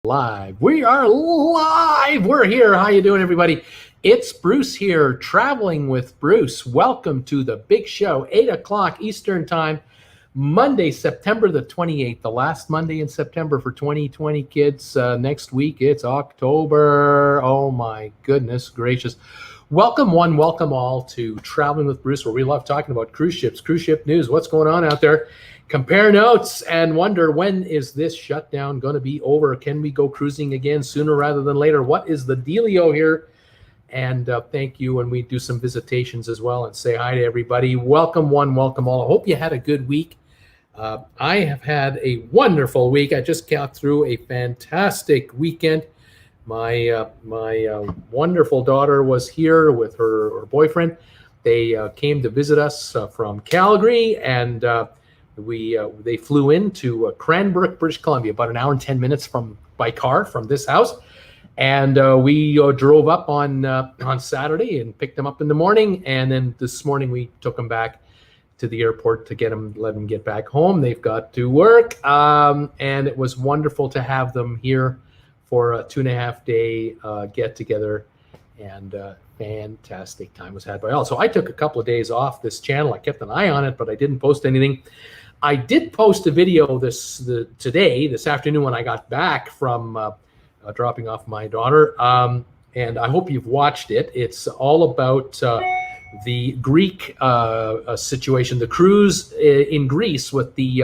Live. We are live. We're here. How you doing, everybody? It's Bruce here, traveling with Bruce. Welcome to the big show, 8 o'clock Eastern Time, Monday, September the 28th, the last Monday in September for 2020, kids. Next week, it's October. Oh, my goodness gracious. Welcome one, welcome all to Traveling with Bruce, where we love talking about cruise ships, cruise ship news, what's going on out there. Compare notes and wonder, when is this shutdown going to be over? Can we go cruising again sooner rather than later? What is the dealio here? And thank you. And we do some visitations as well and say hi to everybody. Welcome one, welcome all. I hope you had a good week. I have had a wonderful week. I just got through a fantastic weekend. My wonderful daughter was here with her boyfriend. They came to visit us from Calgary, and they flew into Cranbrook, British Columbia, about an hour and 10 minutes by car from this house. And we drove up on Saturday and picked them up in the morning. And then this morning we took them back to the airport to let them get back home. They've got to work. And it was wonderful to have them here for a 2.5 day get together. And fantastic time was had by all. So I took a couple of days off this channel. I kept an eye on it, but I didn't post anything. I did post a video this afternoon when I got back from dropping off my daughter, and I hope you've watched it. It's all about the Greek situation, the cruise in Greece with the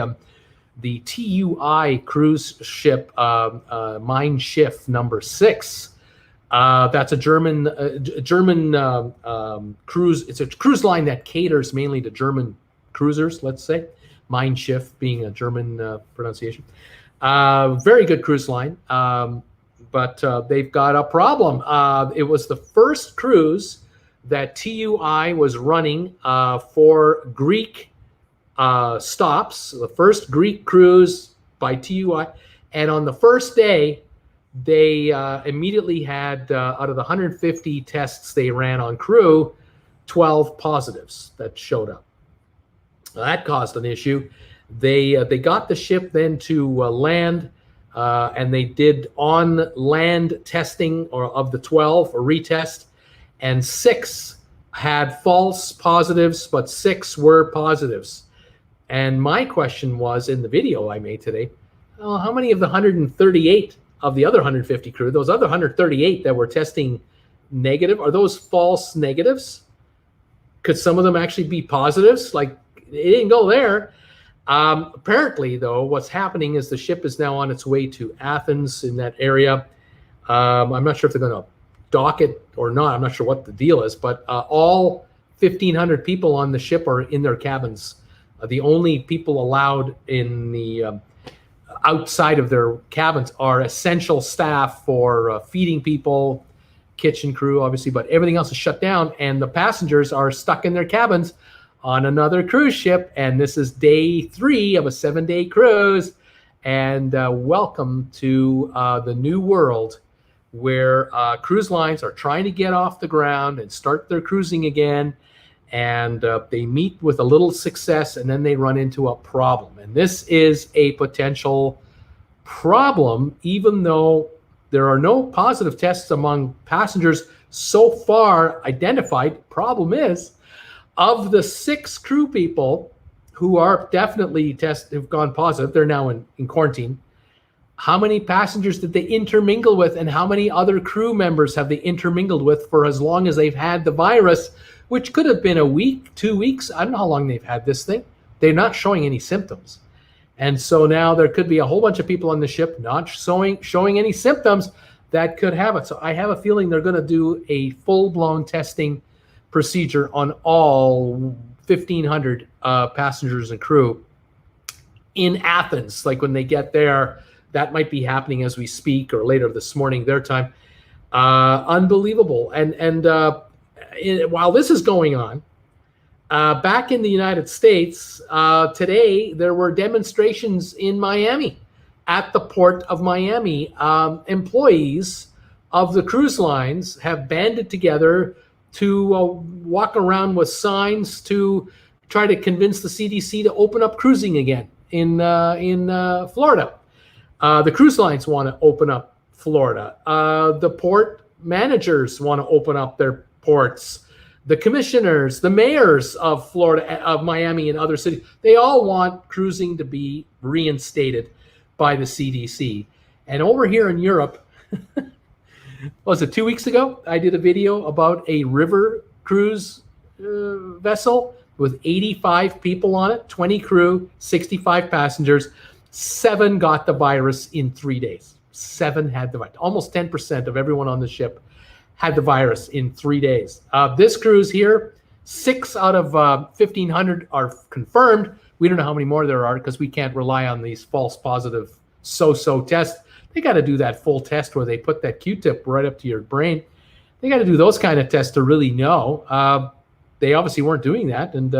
TUI cruise ship Mein Schiff number 6. That's a German cruise. It's a cruise line that caters mainly to German cruisers, let's say. Mein Schiff being a German pronunciation. Very good cruise line, but they've got a problem. It was the first cruise that TUI was running for Greek stops, the first Greek cruise by TUI. And on the first day, they immediately had, out of the 150 tests they ran on crew, 12 positives that showed up. That caused an issue. They got the ship then to land, and they did on-land testing of the 12, a retest, and 6 had false positives, but 6 were positives. And my question was, in the video I made today, how many of the 138 of the other 150 crew, those other 138 that were testing negative, are those false negatives? Could some of them actually be positives? Like, it didn't go there. Apparently, though, what's happening is the ship is now on its way to Athens in that area. I'm not sure if they're going to dock it or not. I'm not sure what the deal is, but all 1,500 people on the ship are in their cabins. The only people allowed in the outside of their cabins are essential staff for feeding people, kitchen crew, obviously, but everything else is shut down, and the passengers are stuck in their cabins on another cruise ship. And this is day 3 of a 7-day cruise. And welcome to the new world, where cruise lines are trying to get off the ground and start their cruising again. And they meet with a little success, and then they run into a problem. And this is a potential problem, even though there are no positive tests among passengers so far identified. Problem is, of the 6 crew people who are definitely tested, who've gone positive, they're now in quarantine. How many passengers did they intermingle with, and how many other crew members have they intermingled with for as long as they've had the virus, which could have been a week, 2 weeks. I don't know how long they've had this thing. They're not showing any symptoms. And so now there could be a whole bunch of people on the ship not showing any symptoms that could have it. So I have a feeling they're going to do a full-blown testing procedure on all 1,500 passengers and crew in Athens. Like when they get there, that might be happening as we speak, or later this morning their time. Unbelievable. And while this is going on, back in the United States, today there were demonstrations in Miami, at the port of Miami. Employees of the cruise lines have banded together to walk around with signs to try to convince the CDC to open up cruising again in Florida. The cruise lines want to open up Florida. The port managers want to open up their ports. The commissioners, the mayors of Florida, of Miami and other cities, they all want cruising to be reinstated by the CDC. And over here in Europe, was it 2 weeks ago? I did a video about a river cruise vessel with 85 people on it, 20 crew, 65 passengers. 7 got the virus in 3 days. 7 had the virus. Almost 10% of everyone on the ship had the virus in 3 days. This cruise here, 6 out of 1,500 are confirmed. We don't know how many more there are because we can't rely on these false positive so-so tests. They got to do that full test where they put that Q-tip right up to your brain. They got to do those kind of tests to really know. They obviously weren't doing that, and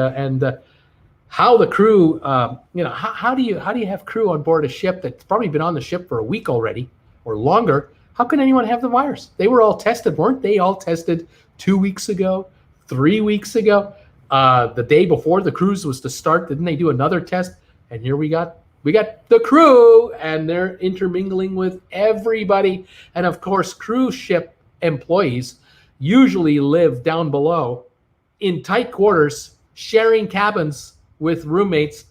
how the crew, how do you have crew on board a ship that's probably been on the ship for a week already or longer? How can anyone have the virus? They were all tested, weren't they? All tested 2 weeks ago, 3 weeks ago. The day before the cruise was to start, didn't they do another test? And here we got the crew, and they're intermingling with everybody. And of course, cruise ship employees usually live down below in tight quarters, sharing cabins with roommates.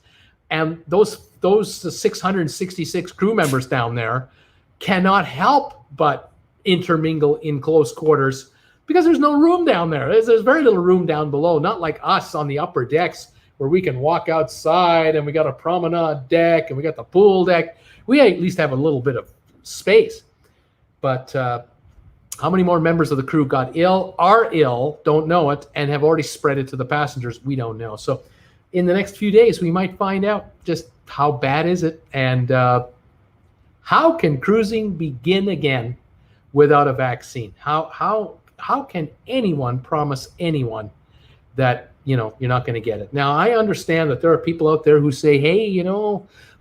And those 666 crew members down there cannot help but intermingle in close quarters because there's no room down there. There's very little room down below, not like us on the upper decks where we can walk outside and we got a promenade deck and we got the pool deck. We at least have a little bit of space. But how many more members of the crew got ill, are ill, don't know it, and have already spread it to the passengers? We don't know. So in the next few days, we might find out just how bad is it, and how can cruising begin again without a vaccine? How can anyone promise anyone that you're not going to get it? Now, I understand that there are people out there who say, hey,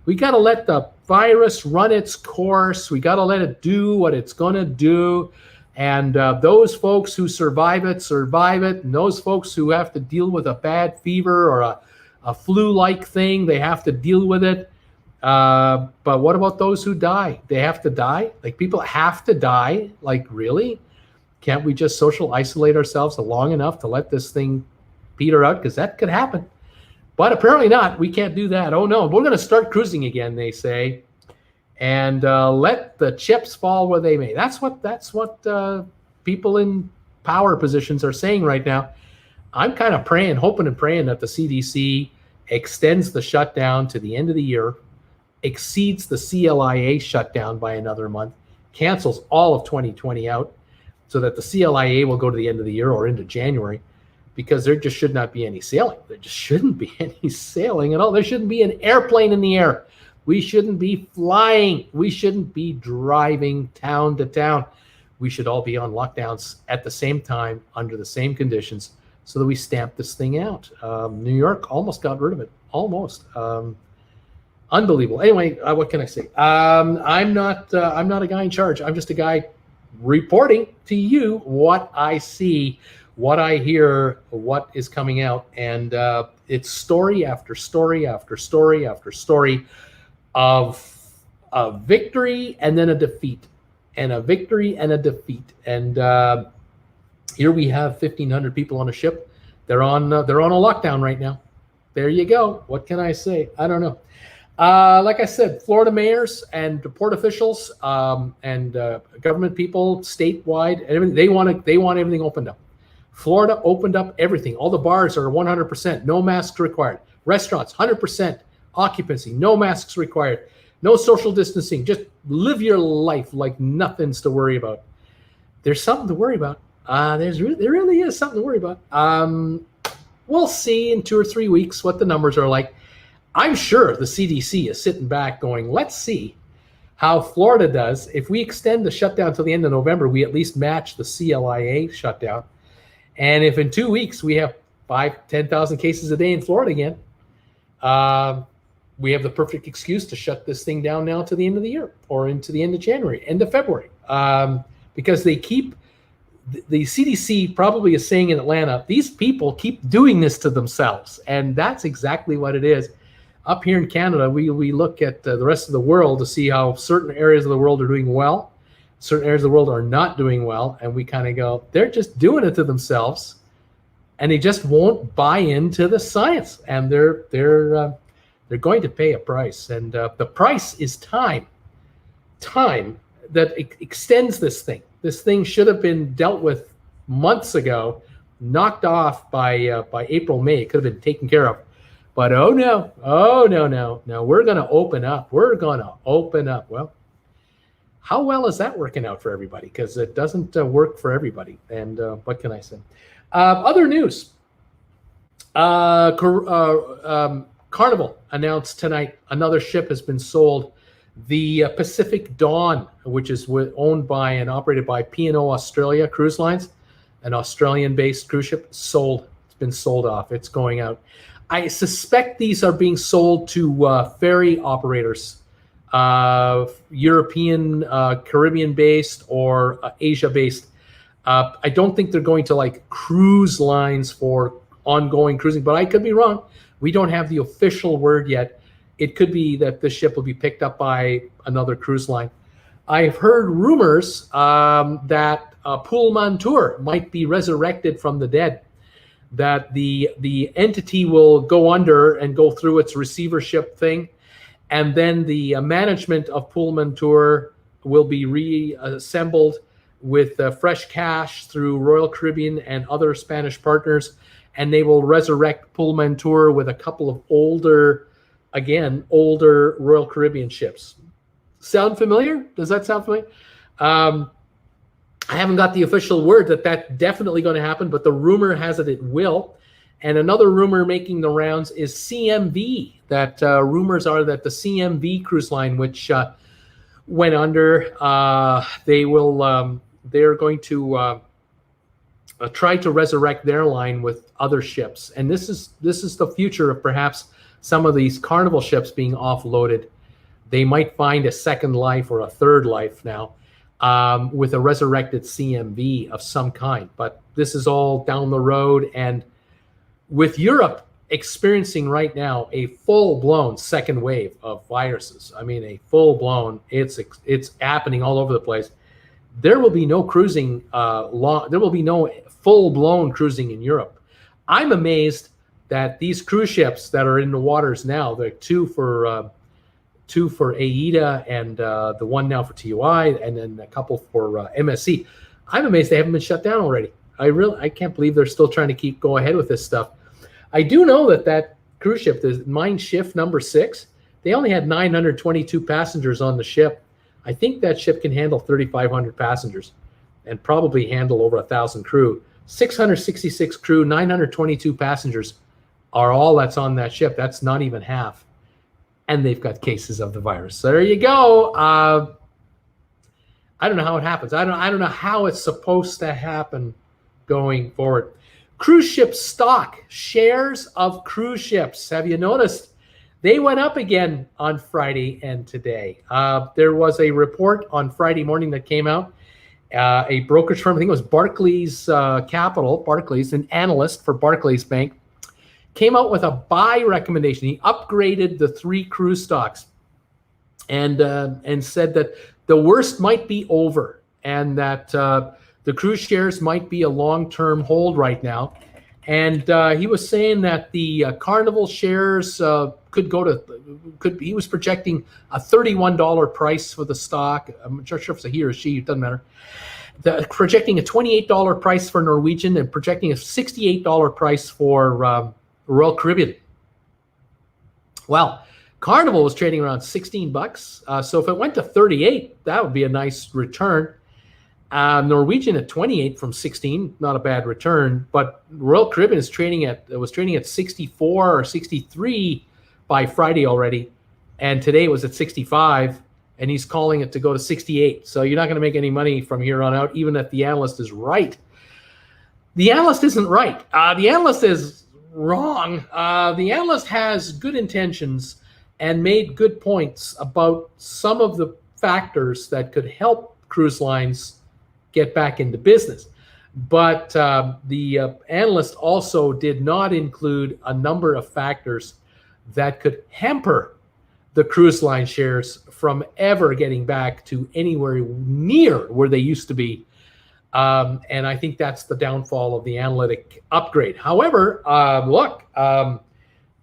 we got to let the virus run its course. We got to let it do what it's going to do. And those folks who survive it. And those folks who have to deal with a bad fever or a flu-like thing, they have to deal with it. But what about those who die? They have to die? Like, people have to die? Like, really? Can't we just social isolate ourselves long enough to let this thing peter out? Because that could happen. But apparently not. We can't do that. Oh, no. We're going to start cruising again, they say. And let the chips fall where they may. That's what people in power positions are saying right now. I'm kind of hoping and praying that the CDC extends the shutdown to the end of the year, exceeds the CLIA shutdown by another month, cancels all of 2020 out so that the CLIA will go to the end of the year or into January, because there just should not be any sailing. There just shouldn't be any sailing at all. There shouldn't be an airplane in the air. We shouldn't be flying. We shouldn't be driving town to town. We should all be on lockdowns at the same time, under the same conditions, so that we stamp this thing out. New York almost got rid of it. Almost. Unbelievable. Anyway, what can I say? I'm not a guy in charge. I'm just a guy reporting to you what I see, what I hear, what is coming out. And it's story after story after story after story of a victory and then a defeat, and a victory and a defeat. And here we have 1,500 people on a ship. They're on a lockdown right now. There you go. What can I say? I don't know. Like I said, Florida mayors and port officials and government people statewide, everything, they want everything opened up. Florida opened up everything. All the bars are 100%, no masks required. Restaurants, 100% occupancy, no masks required. No social distancing. Just live your life like nothing's to worry about. There's something to worry about. There really is something to worry about. We'll see in 2 or 3 weeks what the numbers are like. I'm sure the CDC is sitting back going, let's see how Florida does. If we extend the shutdown to the end of November, we at least match the CLIA shutdown. And if in 2 weeks we have 10,000 cases a day in Florida again, we have the perfect excuse to shut this thing down now to the end of the year, or into the end of January, end of February. Because the CDC probably is saying in Atlanta, these people keep doing this to themselves. And that's exactly what it is. up here in Canada, we look at the rest of the world to see how certain areas of the world are doing well, certain areas of the world are not doing well, and we kind of go, they're just doing it to themselves, and they just won't buy into the science, and they're going to pay a price, and the price is time that extends this thing. This thing should have been dealt with months ago, knocked off by April, May. It could have been taken care of. But oh no, we're going to open up. Well, how well is that working out for everybody? Because it doesn't work for everybody. And what can I say? Other news. Carnival announced tonight another ship has been sold. The Pacific Dawn, which is owned by and operated by P&O Australia Cruise Lines, an Australian-based cruise ship, sold. It's been sold off. It's going out. I suspect these are being sold to ferry operators, European, Caribbean-based, or Asia-based. I don't think they're going to like cruise lines for ongoing cruising, but I could be wrong. We don't have the official word yet. It could be that the ship will be picked up by another cruise line. I've heard rumors that Pullmantur might be resurrected from the dead, that the entity will go under and go through its receivership thing, and then the management of Pullmantur will be reassembled with fresh cash through Royal Caribbean and other Spanish partners, and they will resurrect Pullmantur with a couple of older Royal Caribbean ships. Sound familiar? Does that sound familiar? I haven't got the official word that that's definitely going to happen, but the rumor has it will. And another rumor making the rounds is CMV. That rumors are that the CMV cruise line, which went under, they're going to try to resurrect their line with other ships. And this is the future of perhaps some of these Carnival ships being offloaded. They might find a second life or a third life now with a resurrected CMV of some kind. But this is all down the road. And with Europe experiencing right now a full-blown second wave of viruses, I mean a full-blown, it's happening all over the place. There will be no cruising there will be no full-blown cruising in Europe. I'm amazed that these cruise ships that are in the waters now, the two for AIDA and the one now for TUI, and then a couple for MSC. I'm amazed they haven't been shut down already. I can't believe they're still trying to go ahead with this stuff. I do know that cruise ship, the Mein Schiff number 6, they only had 922 passengers on the ship. I think that ship can handle 3,500 passengers and probably handle over 1,000 crew. 666 crew, 922 passengers are all that's on that ship. That's not even half. And they've got cases of the virus. So there you go. I don't know how it happens. I don't know how it's supposed to happen going forward. Cruise ship stock, shares of cruise ships. Have you noticed? They went up again on Friday and today. There was a report on Friday morning that came out. A brokerage firm, I think it was Barclays Capital, Barclays, an analyst for Barclays Bank, came out with a buy recommendation. He upgraded the 3 cruise stocks and said that the worst might be over and that the cruise shares might be a long-term hold right now. And he was saying that the Carnival shares he was projecting a $31 price for the stock. I'm not sure if it's a he or she, it doesn't matter. Projecting a $28 price for Norwegian and projecting a $68 price for Royal Caribbean. Well, Carnival was trading around $16. So if it went to 38, that would be a nice return. Norwegian at 28 from 16, not a bad return. But Royal Caribbean was trading at 64 or 63 by Friday already, and today it was at 65, and he's calling it to go to 68. So you're not going to make any money from here on out, even if the analyst is right. The analyst isn't right. The analyst is wrong. The analyst has good intentions and made good points about some of the factors that could help cruise lines get back into business. But the analyst also did not include a number of factors that could hamper the cruise line shares from ever getting back to anywhere near where they used to be. And I think that's the downfall of the analytic upgrade. However,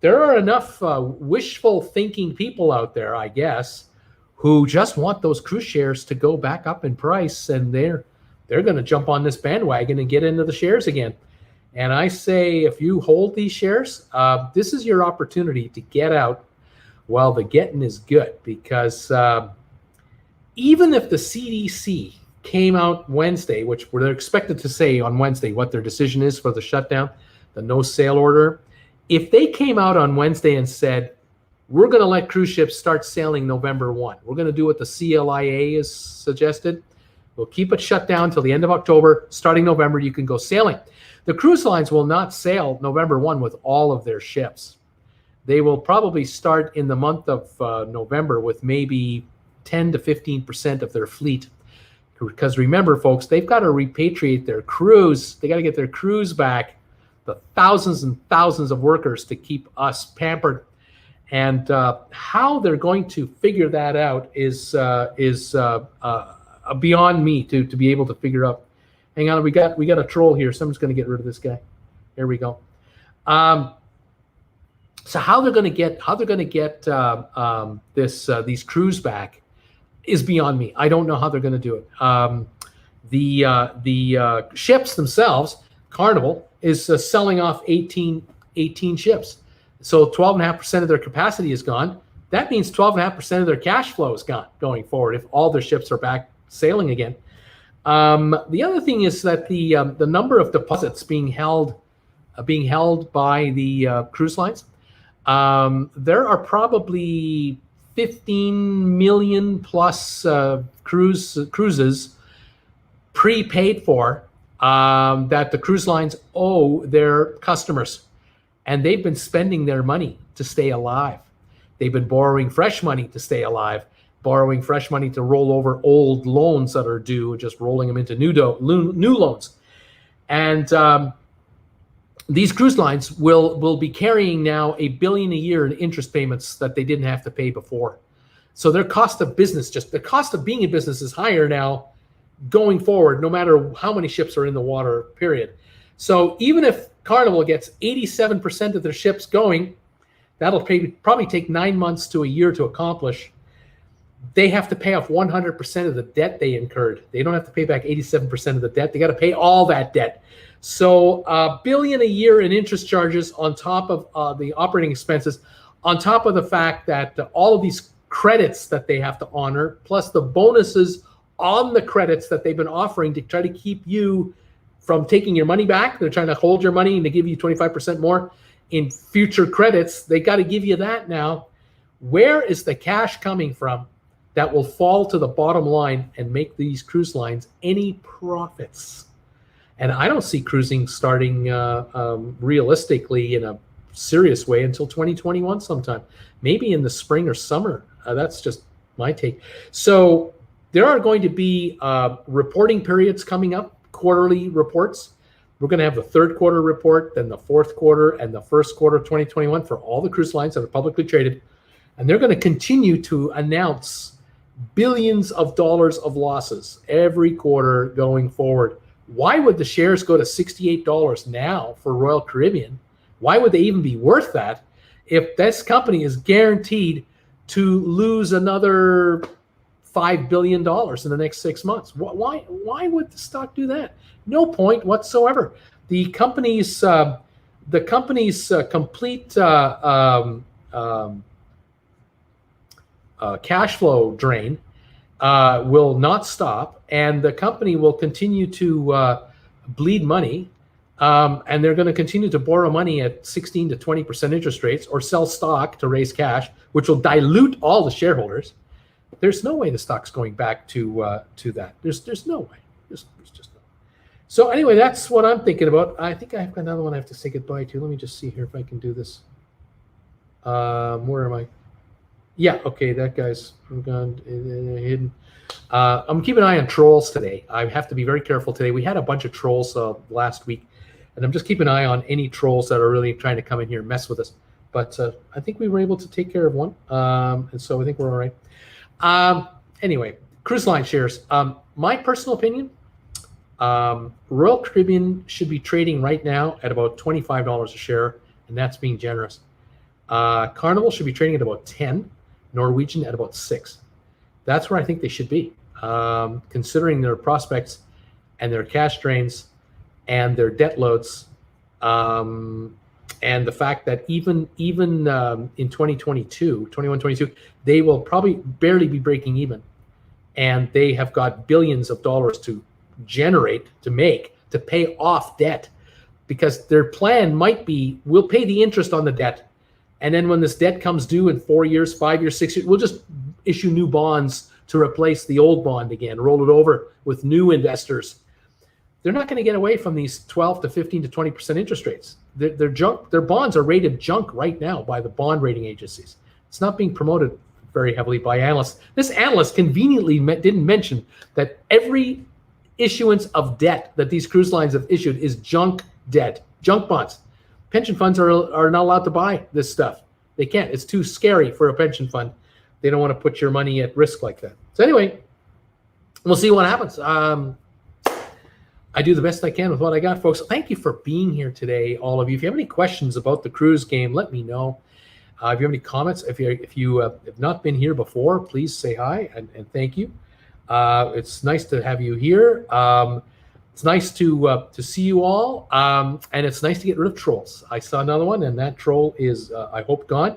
there are enough wishful thinking people out there, I guess, who just want those cruise shares to go back up in price, and they're going to jump on this bandwagon and get into the shares again. And I say, if you hold these shares, this is your opportunity to get out while the getting is good, because even if the CDC came out Wednesday, which they're expected to say on Wednesday what their decision is for the shutdown, the no sail order, if they came out on Wednesday and said, we're going to let cruise ships start sailing November 1, we're going to do what the CLIA has suggested, we'll keep it shut down till the end of October, starting November, you can go sailing. The cruise lines will not sail November 1 with all of their ships. They will probably start in the month of November with maybe 10 to 15% of their fleet. Because remember, folks, they've got to repatriate their crews. They got to get their crews back, the thousands and thousands of workers to keep us pampered. And how they're going to figure that out is beyond me to be able to figure out. Hang on, we got a troll here. Someone's going to get rid of this guy. There we go. So how they're going to get these crews back is beyond me. I don't know how they're going to do it. The ships themselves, Carnival is selling off 18 ships. So 12.5% of their capacity is gone. That means 12.5% of their cash flow is gone going forward if all their ships are back sailing again. The other thing is that the number of deposits being held by the cruise lines, there are probably 15 million plus cruises prepaid for that the cruise lines owe their customers, and they've been spending their money to stay alive. They've been borrowing fresh money to stay alive, borrowing fresh money to roll over old loans that are due, just rolling them into new loans. And these cruise lines will be carrying now $1 billion a year in interest payments that they didn't have to pay before. So their cost of business, just the cost of being in business, is higher now going forward, no matter how many ships are in the water, period. So even if Carnival gets 87% of their ships going, that'll probably take 9 months to a year to accomplish. They have to pay off 100% of the debt they incurred. They don't have to pay back 87% of the debt. They got to pay all that debt. So $1 billion a year in interest charges on top of the operating expenses, on top of the fact that all of these credits that they have to honor, plus the bonuses on the credits that they've been offering to try to keep you from taking your money back. They're trying to hold your money and to give you 25% more in future credits. They got to give you that now. Where is the cash coming from that will fall to the bottom line and make these cruise lines any profits? And I don't see cruising starting realistically in a serious way until 2021 sometime, maybe in the spring or summer. That's just my take. So there are going to be reporting periods coming up, quarterly reports. We're going to have the third quarter report, then the fourth quarter, and the first quarter of 2021 for all the cruise lines that are publicly traded. And they're going to continue to announce billions of dollars of losses every quarter going forward. Why would the shares go to $68 now for Royal Caribbean? Why would they even be worth that if this company is guaranteed to lose another $5 billion in the next 6 months? Why would the stock do that? No point whatsoever. The company's complete cash flow drain will not stop, and the company will continue to bleed money, and they're going to continue to borrow money at 16 to 20% interest rates, or sell stock to raise cash, which will dilute all the shareholders. There's no way the stock's going back to that. There's no way. There's just no way. So anyway, that's what I'm thinking about. I think I have another one I have to say goodbye to. Let me just see here if I can do this. Where am I? Yeah, okay, that guy's gone hidden. I'm keeping an eye on trolls today. I have to be very careful today. We had a bunch of trolls last week, and I'm just keeping an eye on any trolls that are really trying to come in here and mess with us. but I think we were able to take care of one, and so I think we're all right. Anyway, cruise line shares. My personal opinion, Royal Caribbean should be trading right now at about $25 a share, and that's being generous. Carnival should be trading at about 10, Norwegian at about 6. That's where I think they should be, considering their prospects and their cash drains and their debt loads, and the fact that even in 2022, they will probably barely be breaking even, and they have got billions of dollars to generate, to pay off debt, because their plan might be, we'll pay the interest on the debt, and then when this debt comes due in 4 years, 5 years, 6 years, we'll just issue new bonds to replace the old bond again, roll it over with new investors. They're not going to get away from these 12 to 15 to 20% interest rates. They're junk. Their bonds are rated junk right now by the bond rating agencies. It's not being promoted very heavily by analysts. This analyst conveniently didn't mention that every issuance of debt that these cruise lines have issued is junk debt, junk bonds. Pension funds are not allowed to buy this stuff. They can't. It's too scary for a pension fund. They don't want to put your money at risk like that. So anyway, we'll see what happens. I do the best I can with what I got, folks. Thank you for being here today, all of you. If you have any questions about the cruise game, let me know. If you have any comments, if you have not been here before, please say hi and thank you. It's nice to have you here. It's nice to see you all, and it's nice to get rid of trolls. I saw another one, and that troll is, I hope, gone.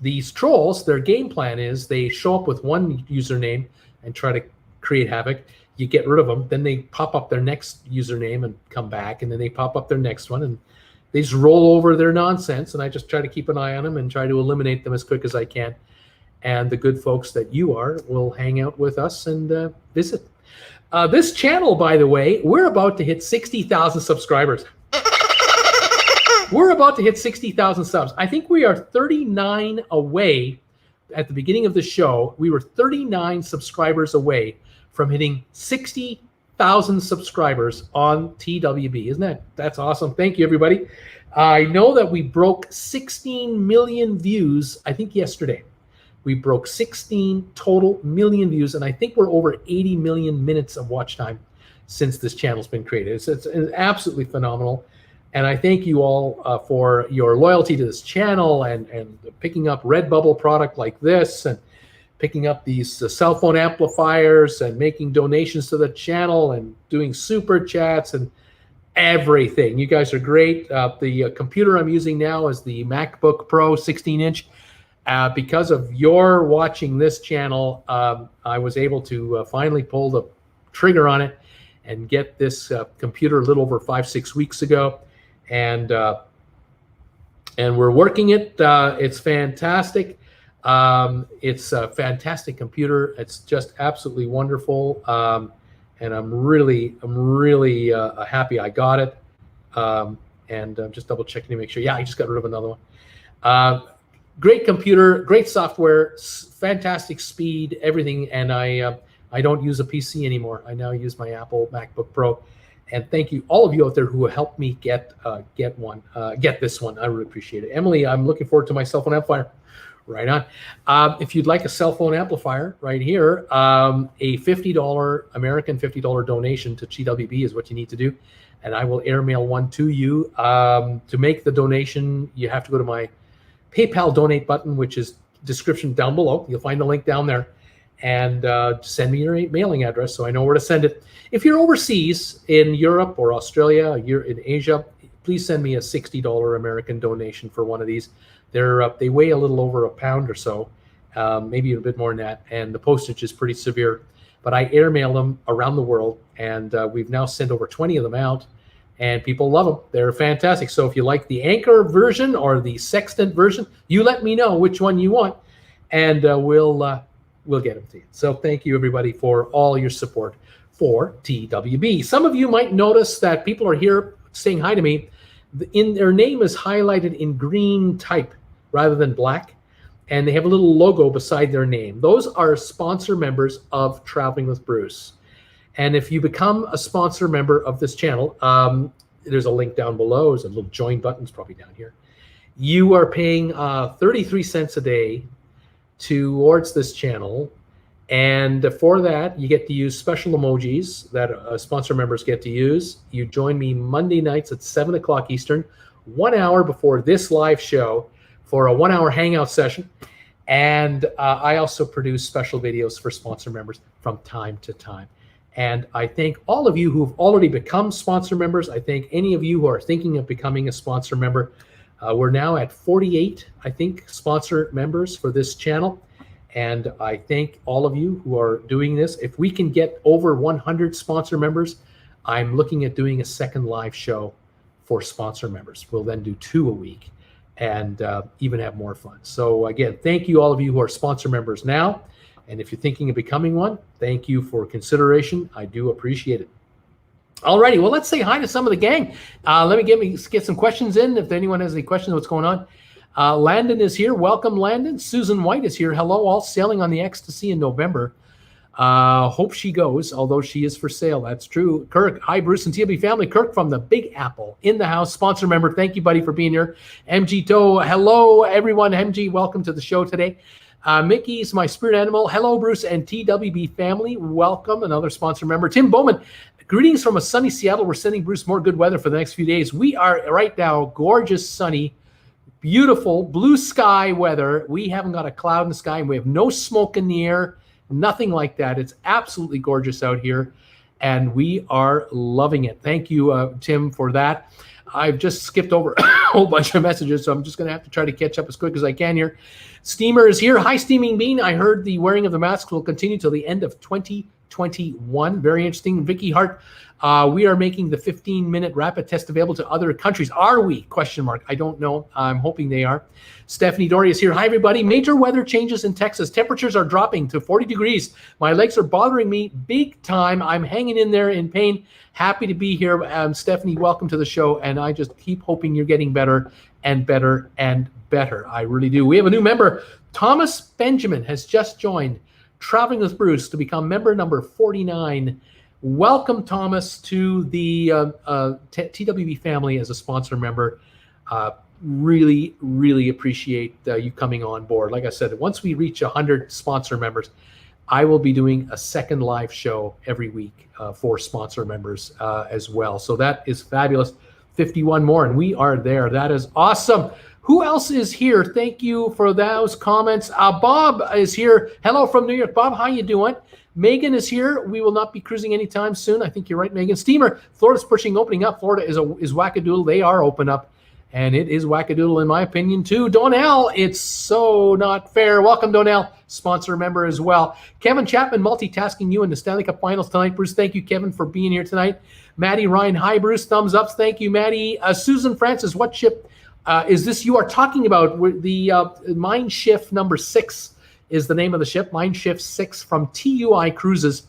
These trolls, their game plan is they show up with one username and try to create havoc. You get rid of them, then they pop up their next username and come back, and then they pop up their next one, and they just roll over their nonsense, and I just try to keep an eye on them and try to eliminate them as quick as I can. And the good folks that you are will hang out with us and visit. This channel, by the way, we're about to hit 60,000 subscribers. We're about to hit 60,000 subs. I think we are 39 away. At the beginning of the show, we were 39 subscribers away from hitting 60,000 subscribers on TWB. That's awesome? Thank you, everybody. I know that we broke 16 million views, I think yesterday. We broke 16 total million views, and I think we're over 80 million minutes of watch time since this channel's been created. It's absolutely phenomenal. And I thank you all for your loyalty to this channel and picking up RedBubble product like this, and picking up these cell phone amplifiers, and making donations to the channel, and doing super chats and everything. You guys are great. The computer I'm using now is the MacBook Pro 16-inch. Because of your watching this channel, I was able to finally pull the trigger on it and get this computer a little over 5-6 weeks ago. And we're working it. It's fantastic. It's a fantastic computer. It's just absolutely wonderful. And I'm really happy I got it. And I'm just double checking to make sure. Yeah, I just got rid of another one. Great computer, great software, fantastic speed, everything. And I don't use a PC anymore. I now use my Apple MacBook Pro. And thank you, all of you out there who helped me get this one. I really appreciate it. Emily, I'm looking forward to my cell phone amplifier. Right on. If you'd like a cell phone amplifier, right here, a $50 American $50 donation to TWB is what you need to do, and I will airmail one to you. To make the donation, you have to go to my PayPal donate button, which is description down below. You'll find the link down there, and send me your mailing address so I know where to send it. If you're overseas in Europe or Australia, you're in Asia, please send me a $60 American donation for one of these. They weigh a little over a pound or so, maybe a bit more than that, and the postage is pretty severe. But I airmail them around the world, and we've now sent over 20 of them out, and people love them. They're fantastic. So if you like the Anchor version or the Sextant version, you let me know which one you want, and we'll get them to you. So thank you, everybody, for all your support for TWB. Some of you might notice that people are here saying hi to me. Their name is highlighted in green type rather than black, and they have a little logo beside their name. Those are sponsor members of Traveling with Bruce. And if you become a sponsor member of this channel, there's a link down below. There's a little join button. It's probably down here. you are paying 33 cents a day towards this channel. And for that, you get to use special emojis that sponsor members get to use. You join me Monday nights at 7 o'clock Eastern, 1 hour before this live show for a 1 hour hangout session. And I also produce special videos for sponsor members from time to time. And I thank all of you who've already become sponsor members. I thank any of you who are thinking of becoming a sponsor member. We're now at 48, I think, sponsor members for this channel. And I thank all of you who are doing this. If we can get over 100 sponsor members, I'm looking at doing a second live show for sponsor members. We'll then do 2 a week and even have more fun. So again, thank you all of you who are sponsor members now. And if you're thinking of becoming one, thank you for consideration. I do appreciate it. Alrighty, well, let's say hi to some of the gang. Let me get some questions in. If anyone has any questions, what's going on? Landon is here. Welcome, Landon. Susan White is here. Hello, all. Sailing on the Ecstasy in November. Hope she goes, although she is for sale. That's true. Kirk, hi, Bruce and TWB family. Kirk from the Big Apple in the house. Sponsor member. Thank you, buddy, for being here. MG Toe. Hello, everyone. MG, welcome to the show today. Mickey's my spirit animal. Hello, Bruce and TWB family. Welcome, another sponsor member. Tim Bowman. Greetings from a sunny Seattle. We're sending Bruce more good weather for the next few days. We are right now gorgeous, sunny, beautiful blue sky weather. We haven't got a cloud in the sky, and we have no smoke in the air, nothing like that. It's absolutely gorgeous out here, and we are loving it. Thank you, Tim, for that. I've just skipped over a whole bunch of messages, so I'm just going to have to try to catch up as quick as I can here. Steamer is here. Hi, Steaming Bean. I heard the wearing of the mask will continue till the end of 2021. Very interesting. Vicky Hart, we are making the 15-minute rapid test available to other countries. Are we? Question mark. I don't know. I'm hoping they are. Stephanie Dory is here. Hi, everybody. Major weather changes in Texas. Temperatures are dropping to 40 degrees. My legs are bothering me big time. I'm hanging in there in pain. Happy to be here. Stephanie, welcome to the show. And I just keep hoping you're getting better and better and better. I really do. We have a new member. Thomas Benjamin has just joined Traveling with Bruce to become member number 49. Welcome, Thomas, to the TWB family as a sponsor member. Really, really appreciate you coming on board. Like I said, once we reach 100 sponsor members, I will be doing a second live show every week for sponsor members as well. So that is fabulous. 51 more, and we are there. That is awesome. Who else is here? Thank you for those comments. Bob is here. Hello from New York. Bob, how you doing? Megan is here. We will not be cruising anytime soon. I think you're right, Megan. Steamer, Florida's pushing opening up. Florida is wackadoodle. They are open up, and it is wackadoodle in my opinion too. Donnell, it's so not fair. Welcome, Donnell, sponsor member as well. Kevin Chapman, multitasking you in the Stanley Cup Finals tonight. Bruce, thank you, Kevin, for being here tonight. Maddie Ryan, hi, Bruce, thumbs ups. Thank you, Maddie. Susan Francis, what ship is this you are talking about? The Mind Shift number 6 is the name of the ship. Mind Shift 6 from TUI Cruises,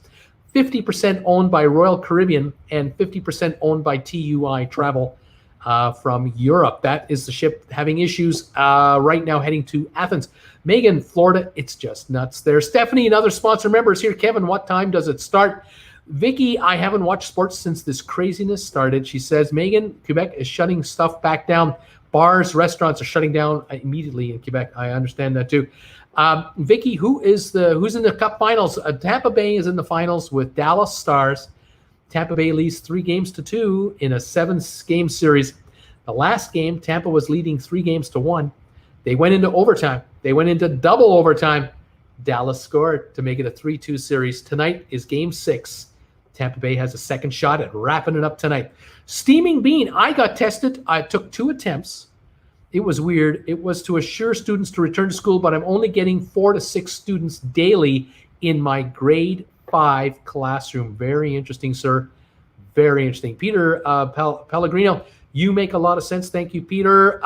50% owned by Royal Caribbean and 50% owned by TUI Travel from Europe. That is the ship having issues right now heading to Athens. Megan, Florida, it's just nuts there. Stephanie, another sponsor member, is here. Kevin, what time does it start? Vicky, I haven't watched sports since this craziness started. She says, Megan, Quebec is shutting stuff back down. Bars, restaurants are shutting down immediately in Quebec. I understand that too. Vicky, who's in the Cup Finals? Tampa Bay is in the finals with Dallas Stars. Tampa Bay leads 3-2 in a 7-game series. The last game, Tampa was leading 3-1. They went into overtime. They went into double overtime. Dallas scored to make it a 3-2 series. Tonight is Game 6. Tampa Bay has a second shot at wrapping it up tonight. Steaming Bean, I got tested. I took 2 attempts. It was weird. It was to assure students to return to school, but I'm only getting 4 to 6 students daily in my grade 5 classroom. Very interesting, sir. Very interesting. Peter Pellegrino, you make a lot of sense. Thank you, Peter.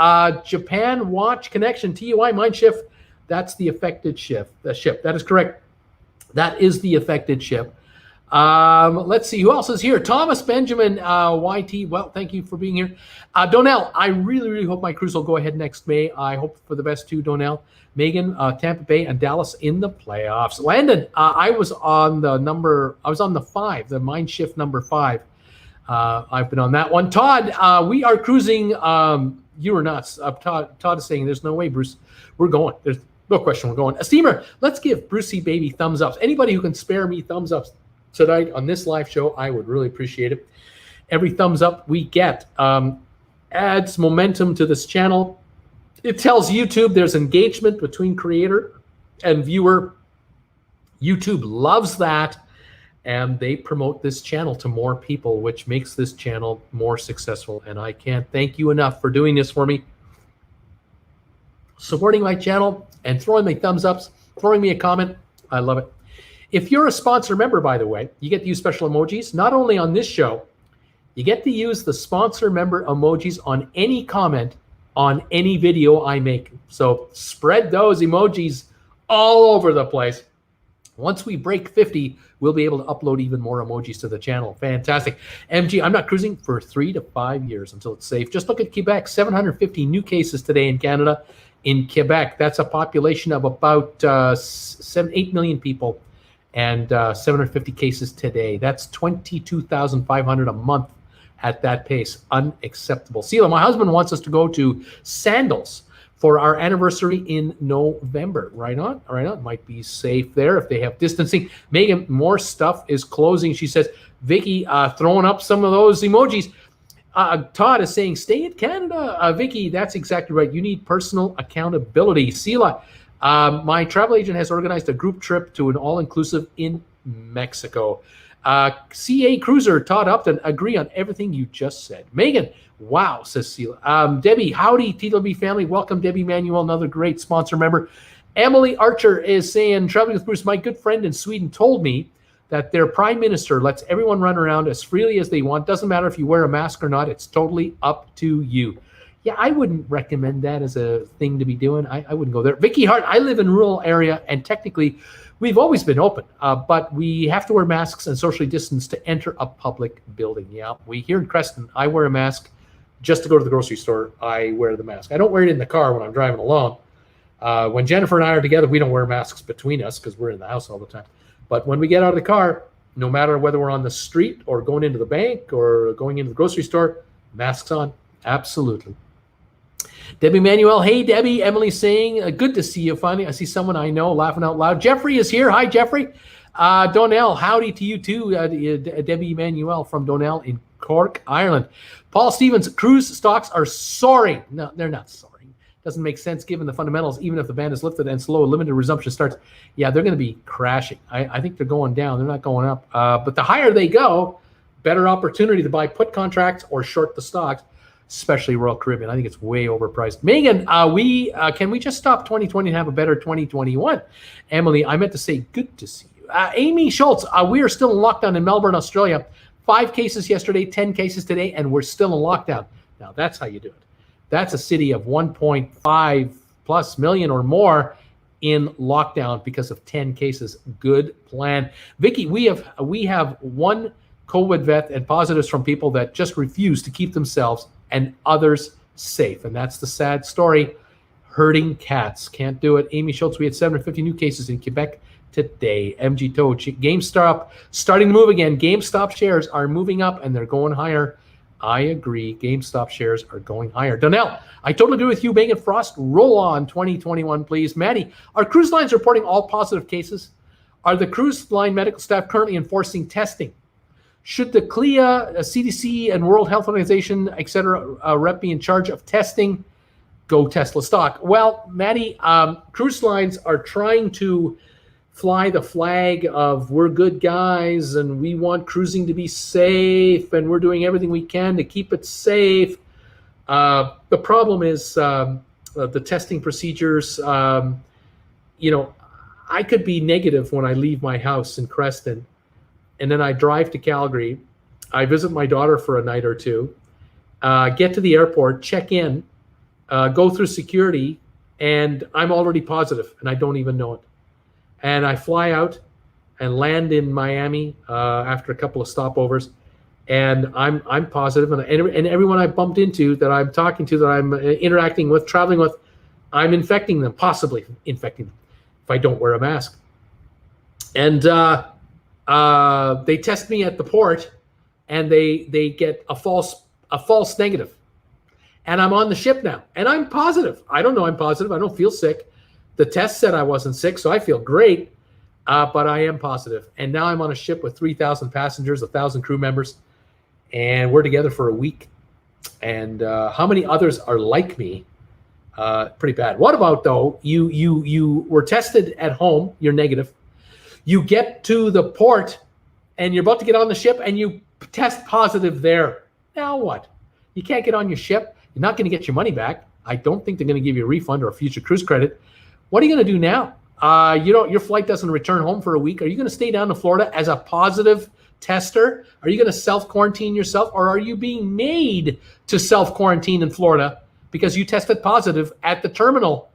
Japan Watch Connection, TUI Mind Shift. That's the affected ship. That is correct. That is the affected ship. Let's see who else is here. Thomas Benjamin, YT. Well, thank you for being here. Donnell, I really, really hope my cruise will go ahead next May. I hope for the best too, Donnell. Megan, Tampa Bay and Dallas in the playoffs. Landon, I was on the 5, the Mind Shift number 5. I've been on that one. Todd, we are cruising You are nuts. Todd is saying there's no way, Bruce. We're going. There's no question we're going. Steamer, let's give Brucey Baby thumbs ups. Anybody who can spare me thumbs ups tonight on this live show, I would really appreciate it. Every thumbs up we get adds momentum to this channel. It tells YouTube there's engagement between creator and viewer. YouTube loves that, and they promote this channel to more people, which makes this channel more successful. And I can't thank you enough for doing this for me, supporting my channel and throwing me thumbs ups, throwing me a comment. I love it. If you're a sponsor member, by the way, you get to use special emojis, not only on this show, you get to use the sponsor member emojis on any comment on any video I make. So spread those emojis all over the place. Once we break 50, we'll be able to upload even more emojis to the channel. Fantastic. MG, I'm not cruising for 3 to 5 years until it's safe. Just look at Quebec, 750 new cases today in Canada. In Quebec, that's a population of about 8 million people, and 750 cases today. That's 22,500 a month at that pace. Unacceptable. Sela, my husband wants us to go to Sandals for our anniversary in November. Right on, right on. Might be safe there if they have distancing. Megan, more stuff is closing. She says, Vicky, throwing up some of those emojis. Todd is saying, stay in Canada. Vicky, that's exactly right. You need personal accountability. Sela, my travel agent has organized a group trip to an all-inclusive in Mexico. CA Cruiser, Todd Upton, agree on everything you just said. Megan, wow, says Sela. Debbie, howdy, TWB family. Welcome, Debbie Manuel, another great sponsor member. Emily Archer is saying, traveling with Bruce, my good friend in Sweden told me that their prime minister lets everyone run around as freely as they want. Doesn't matter if you wear a mask or not. It's totally up to you. Yeah, I wouldn't recommend that as a thing to be doing. I wouldn't go there. Vicky Hart, I live in a rural area, and technically we've always been open, but we have to wear masks and socially distance to enter a public building. Yeah, we here in Creston, I wear a mask just to go to the grocery store. I wear the mask. I don't wear it in the car when I'm driving alone. When Jennifer and I are together, we don't wear masks between us because we're in the house all the time. But when we get out of the car, no matter whether we're on the street or going into the bank or going into the grocery store, masks on. Absolutely. Debbie Manuel, hey, Debbie. Emily saying, good to see you finally. I see someone I know laughing out loud. Jeffrey is here. Hi, Jeffrey. Donnell, howdy to you too. Debbie Manuel from Donnell in Cork, Ireland. Paul Stevens, cruise stocks are soaring. No, they're not soaring. Doesn't make sense given the fundamentals, even if the ban is lifted and slow limited resumption starts. Yeah, they're going to be crashing. I think they're going down. They're not going up. But the higher they go, better opportunity to buy put contracts or short the stocks, especially Royal Caribbean. I think it's way overpriced. Megan, can we just stop 2020 and have a better 2021? Emily, I meant to say good to see you. Amy Schultz, we are still in lockdown in Melbourne, Australia. 5 cases yesterday, 10 cases today, and we're still in lockdown. Now, that's how you do it. That's a city of 1.5 plus million or more in lockdown because of 10 cases. Good plan. Vicky, we have one COVID vet and positives from people that just refuse to keep themselves and others safe. And that's the sad story. Herding cats. Can't do it. Amy Schultz, we had 750 new cases in Quebec today. MG Toad, GameStop starting to move again. GameStop shares are moving up and they're going higher. I agree. GameStop shares are going higher. Donnell, I totally agree with you. Megan Frost, roll on 2021, please. Maddie, are cruise lines reporting all positive cases? Are the cruise line medical staff currently enforcing testing? Should the CLIA, CDC, and World Health Organization, et cetera, rep be in charge of testing? Go Tesla stock. Well, Maddie, cruise lines are trying to fly the flag of we're good guys and we want cruising to be safe and we're doing everything we can to keep it safe. The problem is the testing procedures. I could be negative when I leave my house in Creston and then I drive to Calgary. I visit my daughter for a night or two, get to the airport, check in, go through security, and I'm already positive and I don't even know it. And I fly out and land in Miami after a couple of stopovers, and I'm positive. And everyone I bumped into, that I'm talking to, that I'm interacting with, traveling with, I'm infecting them, possibly infecting them, if I don't wear a mask. And they test me at the port, and they get a false negative. and I'm on the ship now, and I'm positive. I don't know I'm positive. I don't feel sick. The test said I wasn't sick, so I feel great, but I am positive. And now I'm on a ship with 3,000 passengers, 1,000 crew members, and we're together for a week. And how many others are like me? Pretty bad. What about, though, you were tested at home, you're negative. You get to the port, and you're about to get on the ship, and you test positive there. Now what? You can't get on your ship. You're not going to get your money back. I don't think they're going to give you a refund or a future cruise credit. What are you going to do now? Your flight doesn't return home for a week. Are you going to stay down to Florida as a positive tester? Are you going to self-quarantine yourself, or are you being made to self-quarantine in Florida because you tested positive at the terminal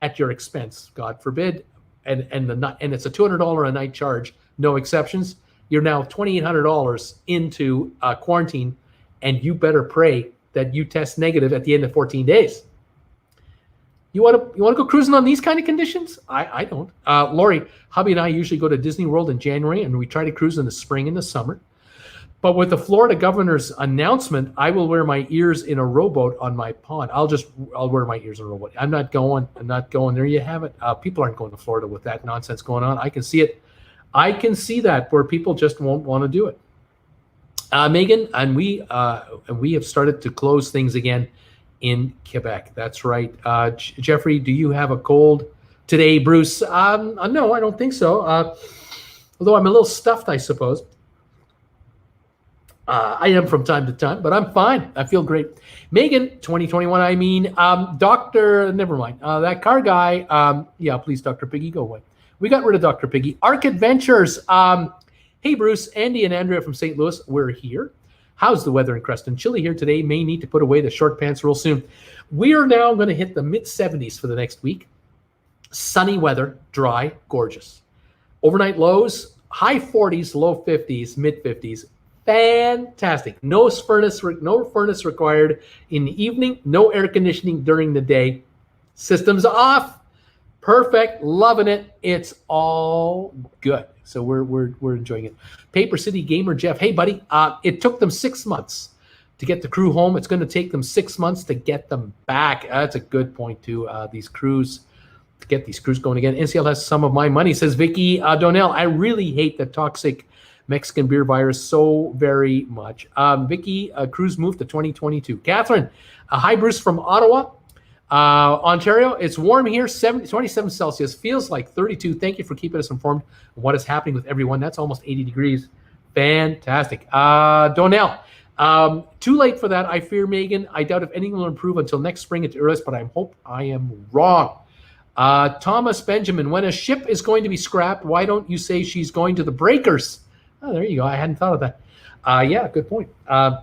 at your expense? God forbid. And it's a $200 a night charge, no exceptions. You're now $2,800 into quarantine, and you better pray that you test negative at the end of 14 days. You want to go cruising on these kind of conditions? I don't. Lori, hubby and I usually go to Disney World in January, and we try to cruise in the spring and the summer. But with the Florida governor's announcement, I will wear my ears in a rowboat on my pond. I'll wear my ears in a rowboat. I'm not going. There you have it. People aren't going to Florida with that nonsense going on. I can see it. I can see that where people just won't want to do it. Megan, and we have started to close things again in Quebec. That's right. Jeffrey, do you have a cold today, Bruce? No, I don't think so. Although I'm a little stuffed, I suppose. I am from time to time, but I'm fine. I feel great. Megan, 2021, I mean, Dr. Never mind. That car guy, yeah, please, Dr. Piggy, go away. We got rid of Dr. Piggy. Arc Adventures. Hey, Bruce, Andy, and Andrea from St. Louis. We're here. How's the weather in Creston? Chilly here today. May need to put away the short pants real soon. We are now going to hit the mid-70s for the next week. Sunny weather, dry, gorgeous. Overnight lows, high 40s, low 50s, mid 50s. Fantastic. No furnace required in the evening. No air conditioning during the day. Systems off. Perfect. Loving it. It's all good. So we're enjoying it. Paper City Gamer Jeff. Hey, buddy. It took them 6 months to get the crew home. It's going to take them 6 months to get them back. That's a good point too. To get these crews going again. NCL has some of my money, says Vicky Donnell. I really hate the toxic Mexican beer virus so very much. Vicky, cruise moved to 2022. Catherine, hi, Bruce from Ottawa, Ontario. It's warm here, 27 Celsius. Feels like 32. Thank you for keeping us informed of what is happening with everyone. That's almost 80 degrees. Fantastic. Donnell, too late for that, I fear, Megan. I doubt if anything will improve until next spring at the earliest, but I hope I am wrong. Thomas Benjamin, when a ship is going to be scrapped, why don't you say she's going to the breakers? Oh, there you go. I hadn't thought of that. Yeah, good point. A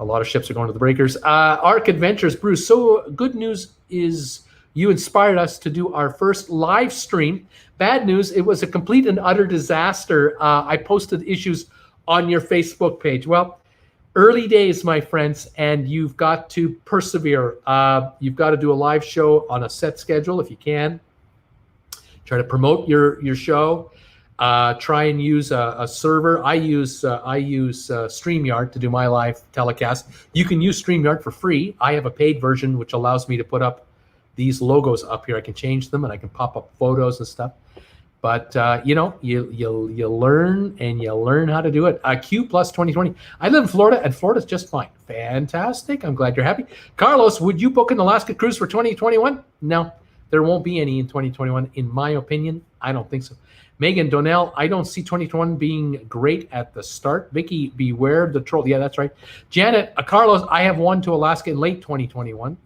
lot of ships are going to the breakers. Arc Adventures, Bruce. So good news is you inspired us to do our first live stream. Bad news, it was a complete and utter disaster. I posted issues on your Facebook page. Well, early days, my friends, and you've got to persevere. You've got to do a live show on a set schedule if you can. Try to promote your show. Try and use a server. I use StreamYard to do my live telecast. You can use StreamYard for free. I have a paid version which allows me to put up these logos up here. I can change them and I can pop up photos and stuff. But you learn and you learn how to do it. Q plus 2020. I live in Florida and Florida's just fine. Fantastic. I'm glad you're happy. Carlos, would you book an Alaska cruise for 2021? No, there won't be any in 2021. In my opinion, I don't think so. Megan Donnell, I don't see 2021 being great at the start. Vicky, beware the troll. Yeah, that's right. Janet, Carlos, I have one to Alaska in late 2021.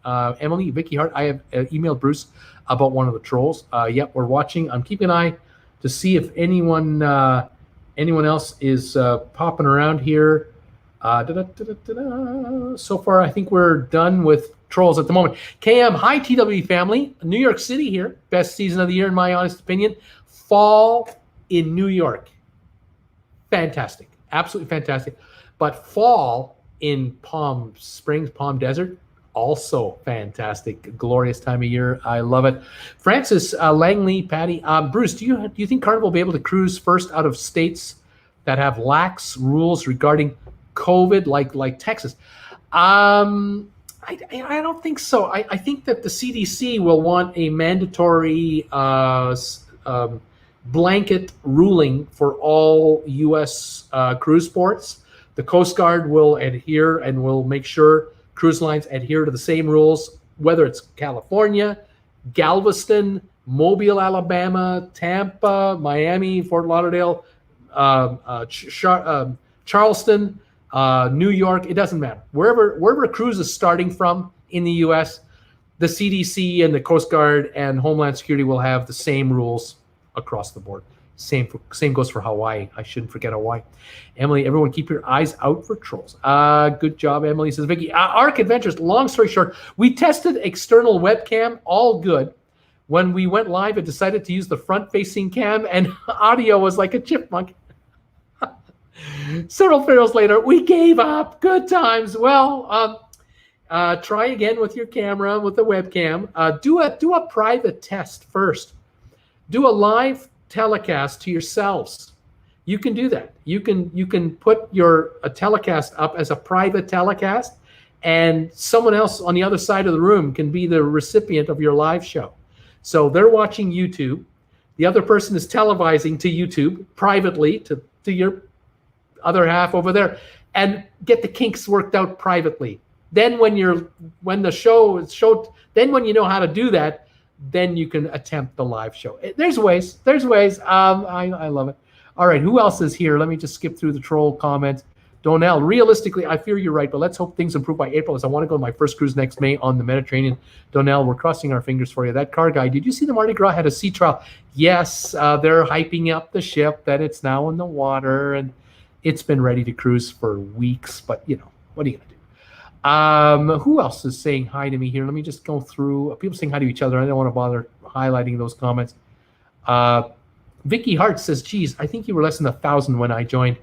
Emily, Vicky Hart, I have emailed Bruce about one of the trolls. Yep, we're watching. I'm keeping an eye to see if anyone else is popping around here. So far, I think we're done with trolls at the moment. KM, hi TWB family. New York City here. Best season of the year in my honest opinion. Fall in New York. Fantastic. Absolutely fantastic. But fall in Palm Springs, Palm Desert, also fantastic. Glorious time of year. I love it. Francis Langley, Patty. Bruce, do you think Carnival will be able to cruise first out of states that have lax rules regarding COVID, like Texas? I don't think so. I think that the CDC will want a mandatory blanket ruling for all U.S. Cruise ports. The Coast Guard will adhere and will make sure cruise lines adhere to the same rules, whether it's California, Galveston, Mobile, Alabama, Tampa, Miami, Fort Lauderdale, Charleston, New York. It doesn't matter. Wherever a cruise is starting from in the U.S., the CDC and the Coast Guard and Homeland Security will have the same rules across the board. Same goes for Hawaii. I shouldn't forget Hawaii. Emily, everyone keep your eyes out for trolls. Good job, Emily, says Vicky. Arc Adventures, long story short, we tested external webcam, all good. When we went live, it decided to use the front-facing cam, and audio was like a chipmunk. Several pharaohs later, we gave up. Good times. Well, try again with your camera, with the webcam. Do a private test first. Do a live telecast to yourselves. You can do that. You can put a telecast up as a private telecast, and someone else on the other side of the room can be the recipient of your live show. So they're watching YouTube. The other person is televising to YouTube privately to your other half over there, and get the kinks worked out privately. Then when the show is showed, then when you know how to do that, then you can attempt the live show. There's ways. I love it. All right, who else is here? Let me just skip through the troll comments. Donnell, realistically, I fear you're right, but let's hope things improve by April, as I want to go on my first cruise next May on the Mediterranean. Donnell, we're crossing our fingers for you. That car guy, did you see the Mardi Gras had a sea trial? Yes, they're hyping up the ship that it's now in the water, and it's been ready to cruise for weeks, but what are you going to do? Who else is saying hi to me here? Let me just go through. People saying hi to each other. I don't want to bother highlighting those comments. Vicky Hart says, geez, I think you were less than 1,000 when I joined.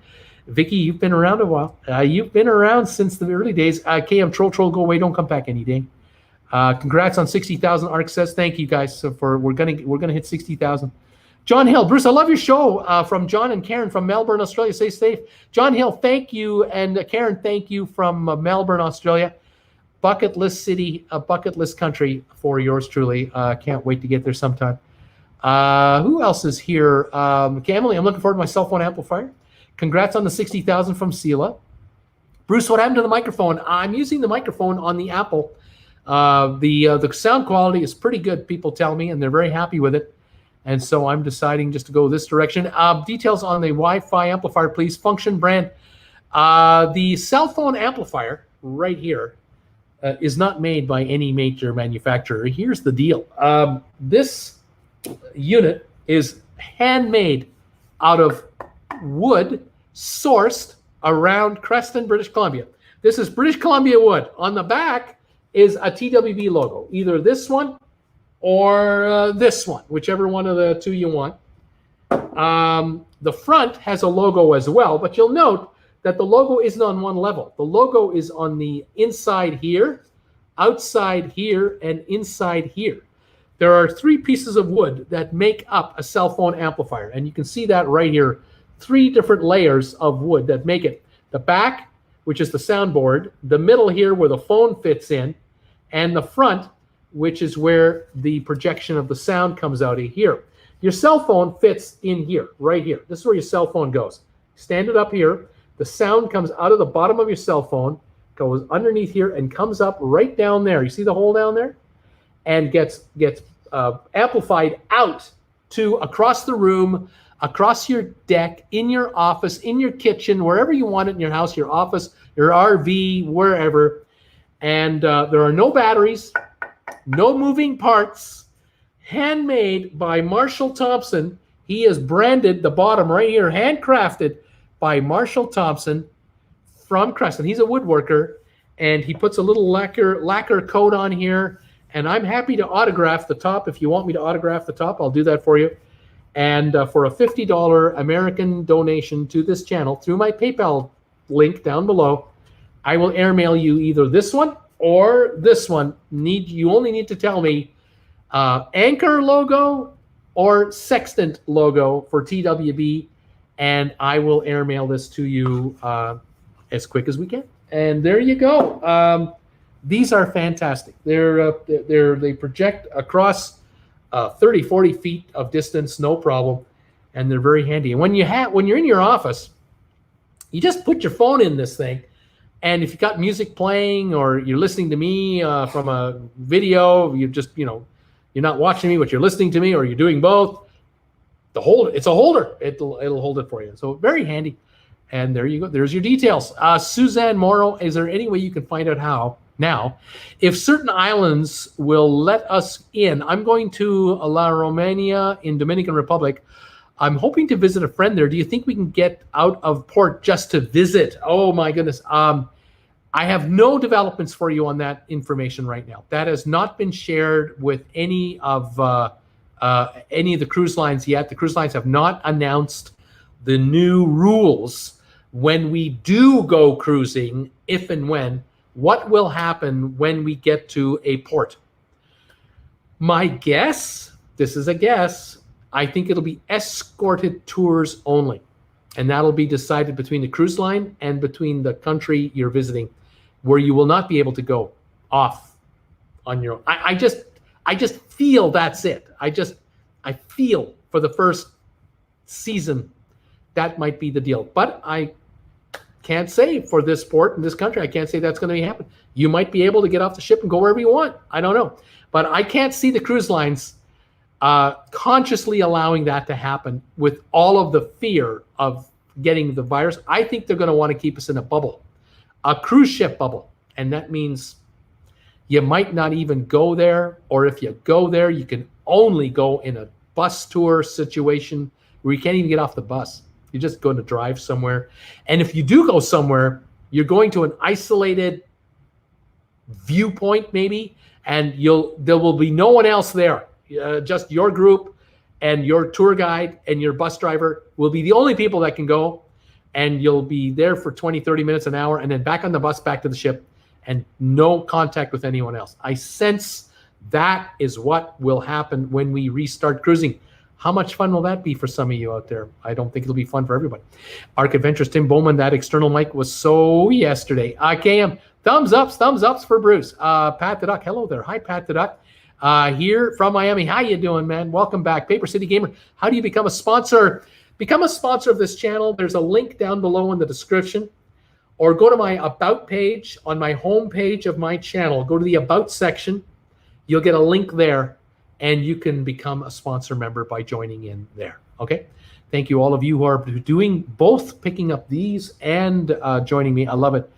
Vicky, you've been around a while. You've been around since the early days. KM Troll, go away. Don't come back any day. Congrats on 60,000. Arc says, thank you guys. So we're gonna hit 60,000. John Hill, Bruce, I love your show. From John and Karen from Melbourne, Australia. Stay safe. John Hill, thank you, and Karen, thank you from Melbourne, Australia. Bucket list city, a bucket list country for yours truly. Can't wait to get there sometime. Who else is here? Emily, I'm looking forward to my cell phone amplifier. Congrats on the 60,000 from Sela. Bruce, what happened to the microphone? I'm using the microphone on the Apple. The sound quality is pretty good, people tell me, and they're very happy with it. And so I'm deciding just to go this direction. Details on the Wi-Fi amplifier, please. Function brand. The cell phone amplifier right here is not made by any major manufacturer. Here's the deal. This unit is handmade out of wood sourced around Creston, British Columbia. This is British Columbia wood. On the back is a TWB logo, either this one or this one, whichever one of the two you want. The front has a logo as well, but you'll note that the logo isn't on one level. The logo is on the inside here, outside here, and inside here. There are 3 pieces of wood that make up a cell phone amplifier, and you can see that right here. 3 different layers of wood that make it. The back, which is the soundboard, the middle here where the phone fits in, and the front, which is where the projection of the sound comes out of here. Your cell phone fits in here, right here. This is where your cell phone goes. Stand it up here. The sound comes out of the bottom of your cell phone, goes underneath here, and comes up right down there. You see the hole down there? And gets amplified out to across the room, across your deck, in your office, in your kitchen, wherever you want it in your house, your office, your RV, wherever. And there are no batteries, no moving parts, handmade by Marshall Thompson. He is branded, the bottom right here, handcrafted by Marshall Thompson from Creston. He's a woodworker, and he puts a little lacquer coat on here. And I'm happy to autograph the top. If you want me to autograph the top, I'll do that for you. And for a $50 American donation to this channel through my PayPal link down below, I will airmail you either this one or this one. You only need to tell me Anchor logo or Sextant logo for TWB, and I will airmail this to you as quick as we can. And there you go. These are fantastic. They project across 30, 40 feet of distance, no problem, and they're very handy. And when you're in your office, you just put your phone in this thing, and if you got music playing or you're listening to me from a video, you're not watching me, but you're listening to me, or you're doing both. It's a holder. It'll hold it for you. So very handy. And there you go. There's your details. Suzanne Morrow, is there any way you can find out how now if certain islands will let us in? I'm going to La Romania in Dominican Republic. I'm hoping to visit a friend there. Do you think we can get out of port just to visit? Oh my goodness. I have no developments for you on that information right now. That has not been shared with any of the cruise lines yet. The cruise lines have not announced the new rules when we do go cruising, if and when. What will happen when we get to a port? My guess, this is a guess, I think it'll be escorted tours only. And that'll be decided between the cruise line and between the country you're visiting, where you will not be able to go off on your own. I just feel that's it. I feel for the first season that might be the deal. But I can't say for this port in this country, I can't say that's going to be happening. You might be able to get off the ship and go wherever you want. I don't know. But I can't see the cruise lines consciously allowing that to happen with all of the fear of getting the virus. I think they're going to want to keep us in a bubble, a cruise ship bubble. And that means you might not even go there, or if you go there, you can only go in a bus tour situation where you can't even get off the bus. You're just going to drive somewhere. And if you do go somewhere, you're going to an isolated viewpoint maybe, and there will be no one else there. Just your group and your tour guide and your bus driver will be the only people that can go. And you'll be there for 20, 30 minutes, an hour, and then back on the bus, back to the ship, and no contact with anyone else. I sense that is what will happen when we restart cruising. How much fun will that be for some of you out there? I don't think it'll be fun for everybody. Arc Adventures, Tim Bowman, that external mic was so yesterday. KM, thumbs ups for Bruce. Pat the Duck, hello there. Hi, Pat the Duck. Here from Miami. How you doing, man? Welcome back. Paper City Gamer, how do you become a sponsor? Become a sponsor of this channel. There's a link down below in the description. Or go to my About page on my home page of my channel. Go to the About section. You'll get a link there, and you can become a sponsor member by joining in there. Okay? Thank you, all of you who are doing both, picking up these and joining me. I love it.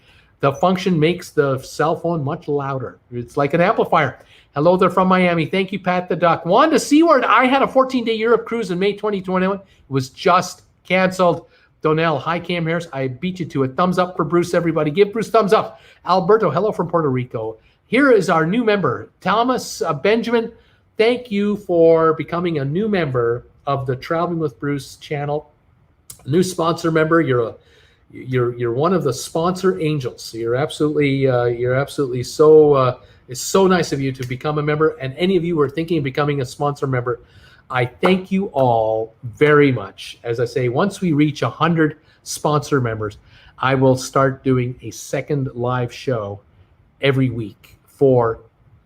The function makes the cell phone much louder. It's like an amplifier. Hello there from Miami. Thank you, Pat the Duck. Wanda Seward, I had a 14-day Europe cruise in May 2021. It was just canceled. Donnell, hi, Cam Harris. I beat you to it. Thumbs up for Bruce, everybody. Give Bruce thumbs up. Alberto, hello from Puerto Rico. Here is our new member, Thomas Benjamin. Thank you for becoming a new member of the Traveling with Bruce channel. New sponsor member. You're one of the sponsor angels. You're absolutely so. It's so nice of you to become a member. And any of you who are thinking of becoming a sponsor member, I thank you all very much. As I say, once we reach 100 sponsor members, I will start doing a second live show every week for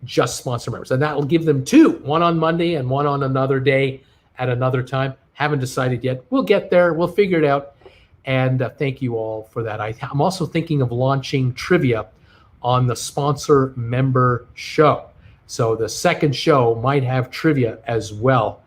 just sponsor members. And that will give them two, one on Monday and one on another day at another time. Haven't decided yet. We'll get there. We'll figure it out. And thank you all for that. I'm also thinking of launching trivia on the sponsor member show. So the second show might have trivia as well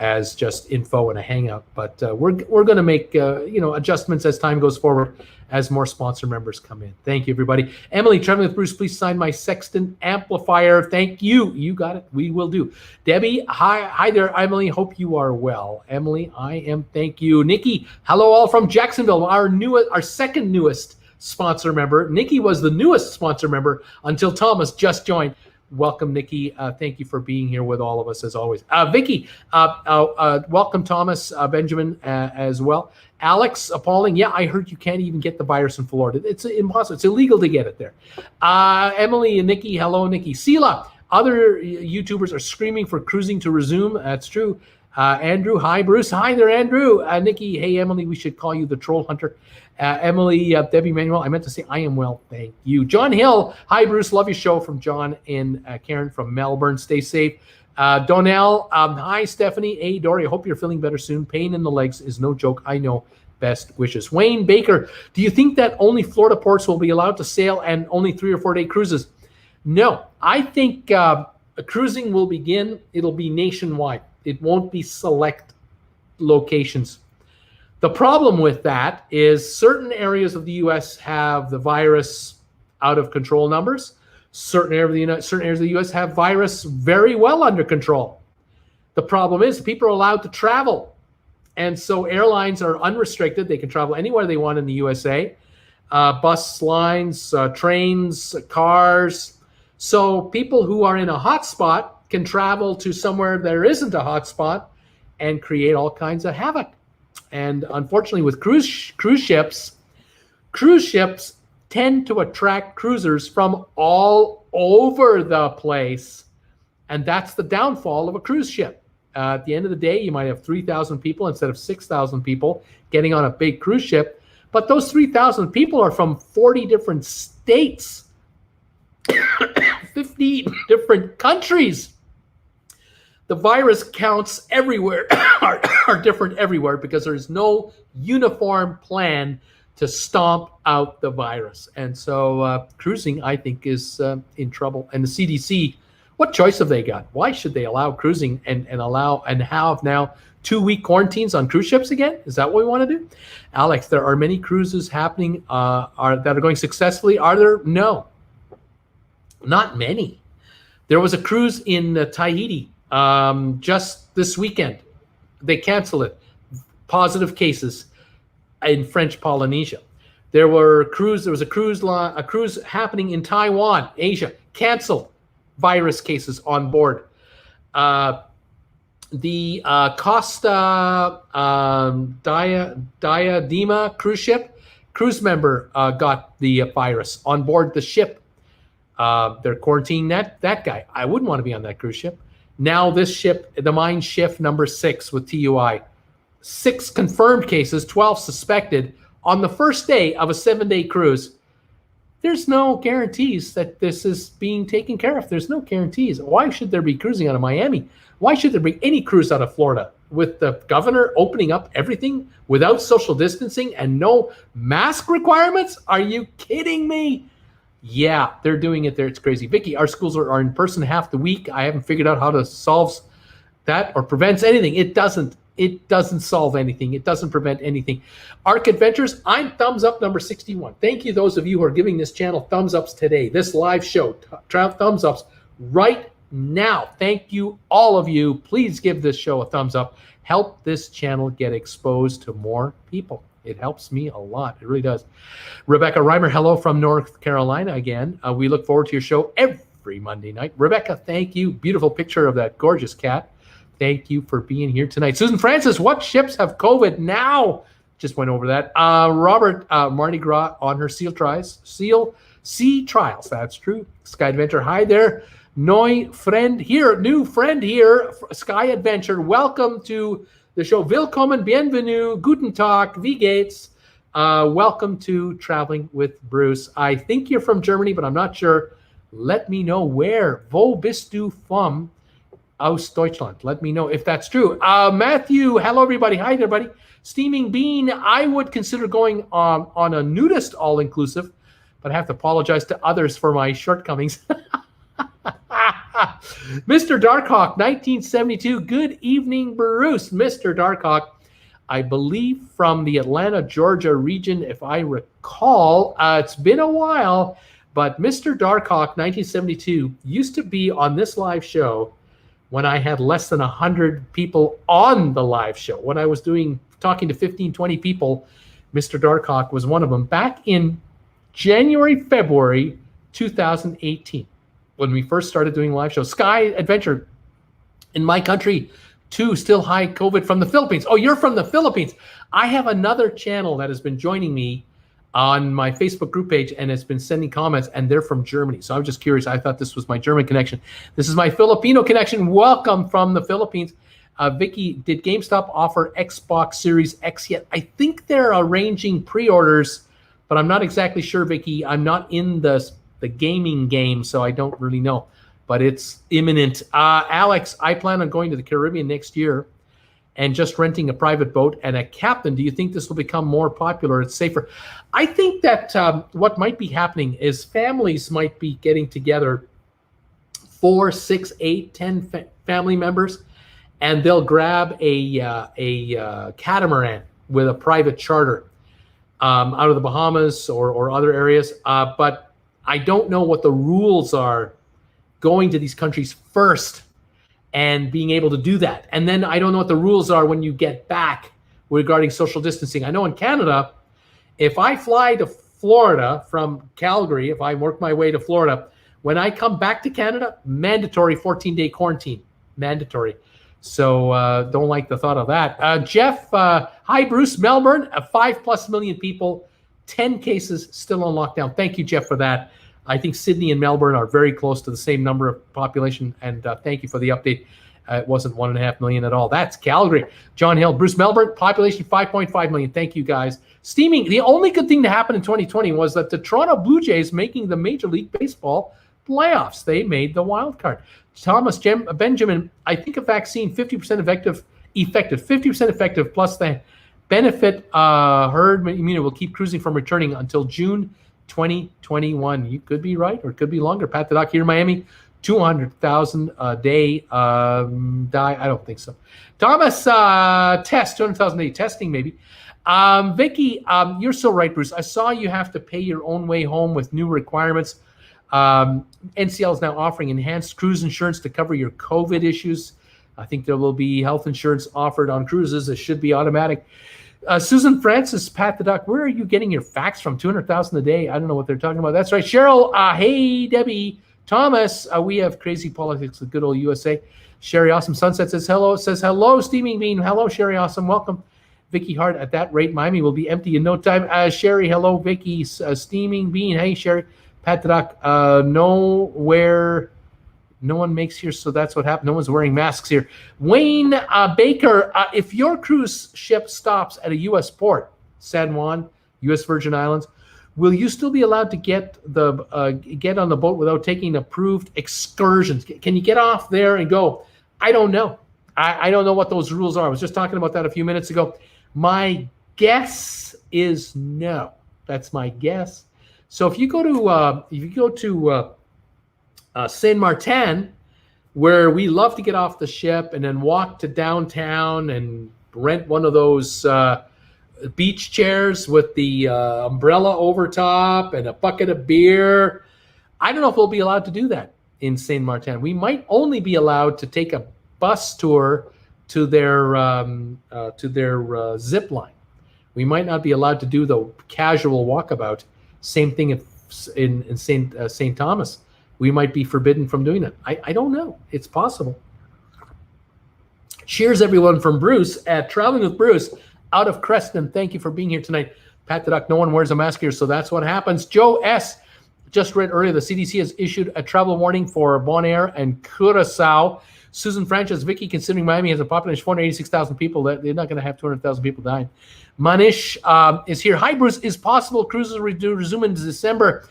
as just info and a hangout. But we're going to make adjustments as time goes forward, as more sponsor members come in. Thank you, everybody. Emily, Traveling with Bruce, please sign my Sexton amplifier. Thank you. You got it. We will do. Debbie, hi there, Emily. Hope you are well. Emily, I am. Thank you. Nikki, hello all from Jacksonville. Our second newest sponsor member. Nikki was the newest sponsor member until Thomas just joined. Welcome, Nikki. Thank you for being here with all of us as always. Vicky, welcome, Thomas Benjamin as well. Alex, appalling. Yeah, I heard you can't even get the virus in Florida. It's impossible. It's illegal to get it there. Emily and Nikki, hello, Nikki. Sela, other YouTubers are screaming for cruising to resume. That's true. Andrew, hi, Bruce. Hi there, Andrew. Nikki, hey, Emily, we should call you the Troll Hunter. Emily, Debbie Manuel, I meant to say I am well, thank you. John Hill, hi, Bruce. Love your show from John and Karen from Melbourne. Stay safe. Donnell, hi, Stephanie. Hey, Dory, I hope you're feeling better soon. Pain in the legs is no joke. I know. Best wishes. Wayne Baker, do you think that only Florida ports will be allowed to sail and only 3 or 4 day cruises? No, I think cruising will begin. It'll be nationwide. It won't be select locations. The problem with that is certain areas of the U.S. have the virus out of control numbers. Certain areas of the U.S. have virus very well under control. The problem is people are allowed to travel. And so airlines are unrestricted. They can travel anywhere they want in the USA. Bus lines, trains, cars. So people who are in a hot spot can travel to somewhere there isn't a hot spot and create all kinds of havoc. And unfortunately with cruise ships tend to attract cruisers from all over the place. And that's the downfall of a cruise ship. At the end of the day, you might have 3,000 people instead of 6,000 people getting on a big cruise ship. But those 3,000 people are from 40 different states, 50 different countries. The virus counts everywhere are different everywhere because there's no uniform plan to stomp out the virus. And so cruising, I think, is in trouble. And the CDC, what choice have they got? Why should they allow cruising and have now 2-week quarantines on cruise ships again? Is that what we want to do? Alex, there are many cruises happening that are going successfully. Are there? No, not many. There was a cruise in Tahiti just this weekend. They canceled it. Positive cases in French Polynesia. There was a cruise happening in Taiwan, Asia, canceled. Virus cases on board. The Costa Diadema cruise ship, cruise member got the virus on board the ship. They're quarantining that guy. I wouldn't want to be on that cruise ship. Now this ship, the Mein Schiff number 6 with TUI, 6 confirmed cases, 12 suspected on the first day of a 7-day cruise. There's no guarantees that this is being taken care of. There's no guarantees. Why should there be cruising out of Miami? Why should there be any cruise out of Florida with the governor opening up everything without social distancing and no mask requirements? Are you kidding me? Yeah, they're doing it there. It's crazy. Vicky, our schools are in person half the week. I haven't figured out how to solve that or prevents anything. It doesn't solve anything. It doesn't prevent anything. Arc Adventures, I'm thumbs up number 61. Thank you, those of you who are giving this channel thumbs ups today. This live show, thumbs ups right now. Thank you, all of you. Please give this show a thumbs up. Help this channel get exposed to more people. It helps me a lot. It really does. Rebecca Reimer, hello from North Carolina again. We look forward to your show every Monday night. Rebecca, thank you. Beautiful picture of that gorgeous cat. Thank you for being here tonight. Susan Francis, what ships have COVID now? Just went over that. Robert, Mardi Gras on her sea trials. That's true. Sky Adventure, hi there. New friend here, Sky Adventure. Welcome to the show. Willkommen, bienvenue, guten Tag, wie geht's? Welcome to Traveling with Bruce. I think you're from Germany, but I'm not sure. Let me know where. Wo bist du vom? Aus Deutschland. Let me know if that's true. Matthew, hello everybody. Hi there, buddy. Steaming Bean, I would consider going on a nudist all-inclusive, but I have to apologize to others for my shortcomings. Mr. Darkhawk, 1972. Good evening, Bruce. Mr. Darkhawk, I believe from the Atlanta, Georgia region, if I recall. It's been a while, but Mr. Darkhawk, 1972, used to be on this live show when I had less than 100 people on the live show. When I was talking to 15, 20 people, Mr. Darkhawk was one of them. Back in January, February 2018, when we first started doing live shows. Sky Adventure, in my country, too, still high COVID from the Philippines. Oh, you're from the Philippines. I have another channel that has been joining me on my Facebook group page and has been sending comments, and they're from Germany. So I was just curious. I thought this was my German connection. This is my Filipino connection. Welcome from the Philippines. Vicky, did GameStop offer Xbox Series X yet? I think they're arranging pre-orders, but I'm not exactly sure, Vicky. I'm not in the gaming game, so I don't really know. But it's imminent. Alex, I plan on going to the Caribbean next year and just renting a private boat and a captain. Do you think this will become more popular? It's safer. I think that what might be happening is families might be getting together, 4, 6, 8, 10 family members, and they'll grab a catamaran with a private charter out of the Bahamas or other areas. But I don't know what the rules are going to these countries first and being able to do that. And then I don't know what the rules are when you get back regarding social distancing. I know in Canada, if I fly to Florida from Calgary, if I work my way to Florida, when I come back to Canada, mandatory 14-day quarantine, mandatory. So don't like the thought of that. Jeff, hi, Bruce. Melbourne, 5+ million people, 10 cases still on lockdown. Thank you, Jeff, for that. I think Sydney and Melbourne are very close to the same number of population, and thank you for the update. It wasn't 1.5 million at all. That's Calgary. John Hill, Bruce, Melbourne, population 5.5 million. Thank you, guys. Steaming, the only good thing to happen in 2020 was that the Toronto Blue Jays making the Major League Baseball playoffs. They made the wild card. Thomas Benjamin, I think a vaccine 50% effective, 50% effective, plus the benefit herd immunity will keep cruising from returning until June 2021. You could be right, or it could be longer. Pat the Doc here in Miami, 200,000 a day die. I don't think so. Thomas, test 200,000 a day testing maybe. Vicky, you're so right, Bruce. I saw you have to pay your own way home with new requirements. NCL is now offering enhanced cruise insurance to cover your COVID issues. I think there will be health insurance offered on cruises. It should be automatic. Susan Francis, Pat the Duck, where are you getting your facts from? 200,000 a day. I don't know what they're talking about. That's right. Cheryl, hey, Debbie. Thomas, we have crazy politics with good old USA. Sherry Awesome Sunset says hello, Steaming Bean. Hello, Sherry Awesome. Welcome. Vicky Hart, at that rate, Miami will be empty in no time. Sherry, hello, Vicky. Steaming Bean. Hey, Sherry. Pat the Duck, nowhere. No one makes here, so that's what happened. No one's wearing masks here. Wayne Baker, if your cruise ship stops at a U.S. port, San Juan, U.S. Virgin Islands, will you still be allowed to get on the boat without taking approved excursions? Can you get off there and go? I don't know. I don't know what those rules are. I was just talking about that a few minutes ago. My guess is no. That's my guess. So if you go to Saint Martin, where we love to get off the ship and then walk to downtown and rent one of those beach chairs with the umbrella over top and a bucket of beer. I don't know if we'll be allowed to do that in Saint Martin. We might only be allowed to take a bus tour to their zip line. We might not be allowed to do the casual walkabout. Same thing in St. Thomas. We might be forbidden from doing it. I don't know. It's possible. Cheers, everyone, from Bruce at Traveling with Bruce out of Creston. Thank you for being here tonight. Pat the Duck, no one wears a mask here, so that's what happens. Joe S. just read earlier, the CDC has issued a travel warning for Bonaire and Curacao. Susan Francis, Vicky, considering Miami has a population of 486,000 people, they're not going to have 200,000 people dying. Manish is here. Hi, Bruce. Is possible cruises resume in December?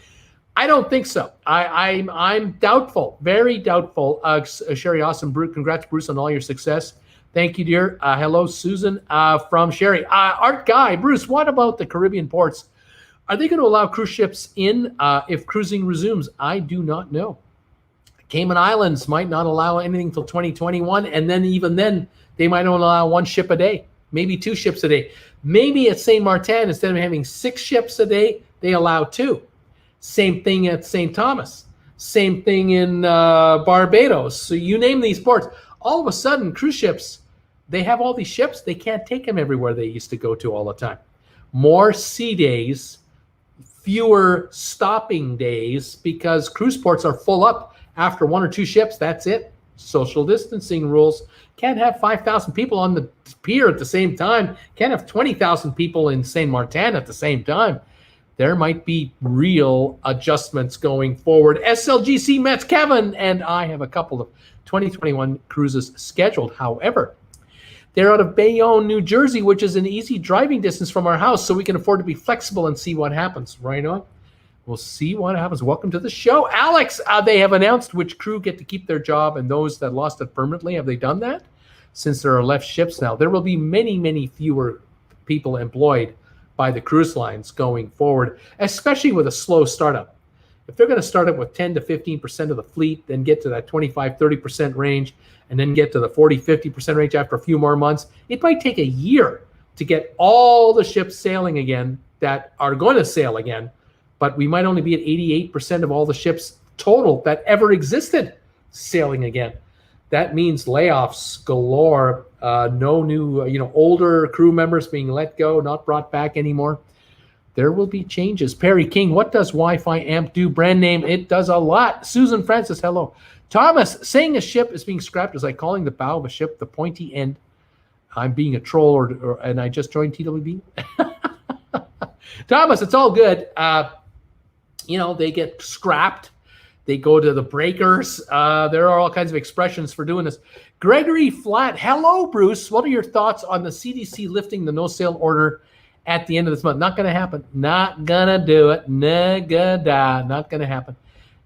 I don't think so. I'm doubtful, very doubtful. Sherry, awesome. Congrats, Bruce, on all your success. Thank you, dear. Hello, Susan from Sherry. Art Guy, Bruce, what about the Caribbean ports? Are they going to allow cruise ships in if cruising resumes? I do not know. Cayman Islands might not allow anything until 2021, and then even then, they might only allow 1 ship a day, maybe 2 ships a day. Maybe at St. Martin, instead of having 6 ships a day, they allow 2. Same thing at St. Thomas. Same thing in Barbados. So you name these ports. All of a sudden, cruise ships, they have all these ships. They can't take them everywhere they used to go to all the time. More sea days, fewer stopping days, because cruise ports are full up after 1 or 2 ships. That's it. Social distancing rules. Can't have 5,000 people on the pier at the same time. Can't have 20,000 people in Saint Martin at the same time. There might be real adjustments going forward. SLGC Mets, Kevin, and I have a couple of 2021 cruises scheduled. However, They're out of Bayonne, New Jersey, which is an easy driving distance from our house, so we can afford to be flexible and see what happens. Right on. We'll see what happens. Welcome to the show. Alex, they have announced which crew get to keep their job and those that lost it permanently. Have they done that? Since there are left ships now, there will be many, many fewer people employed by the cruise lines going forward, especially with a slow startup. If they're going to start up with 10 to 15% of the fleet, then get to that 25, 30% range, and then get to the 40, 50% range after a few more months, it might take a year to get all the ships sailing again that are going to sail again. But we might only be at 88% of all the ships total that ever existed sailing again. That means layoffs galore, no new, older crew members being let go, not brought back anymore. There will be changes. Perry King, what does Wi-Fi AMP do? Brand name, it does a lot. Susan Francis, hello. Thomas, saying a ship is being scrapped is like calling the bow of a ship the pointy end. I'm being a troll, and I just joined TWB. Thomas, it's all good. They get scrapped. They go to the breakers. There are all kinds of expressions for doing this. Gregory Flat, hello, Bruce. What are your thoughts on the CDC lifting the no-sale order at the end of this month? Not going to happen. Not going to do it. Negada. Not going to happen.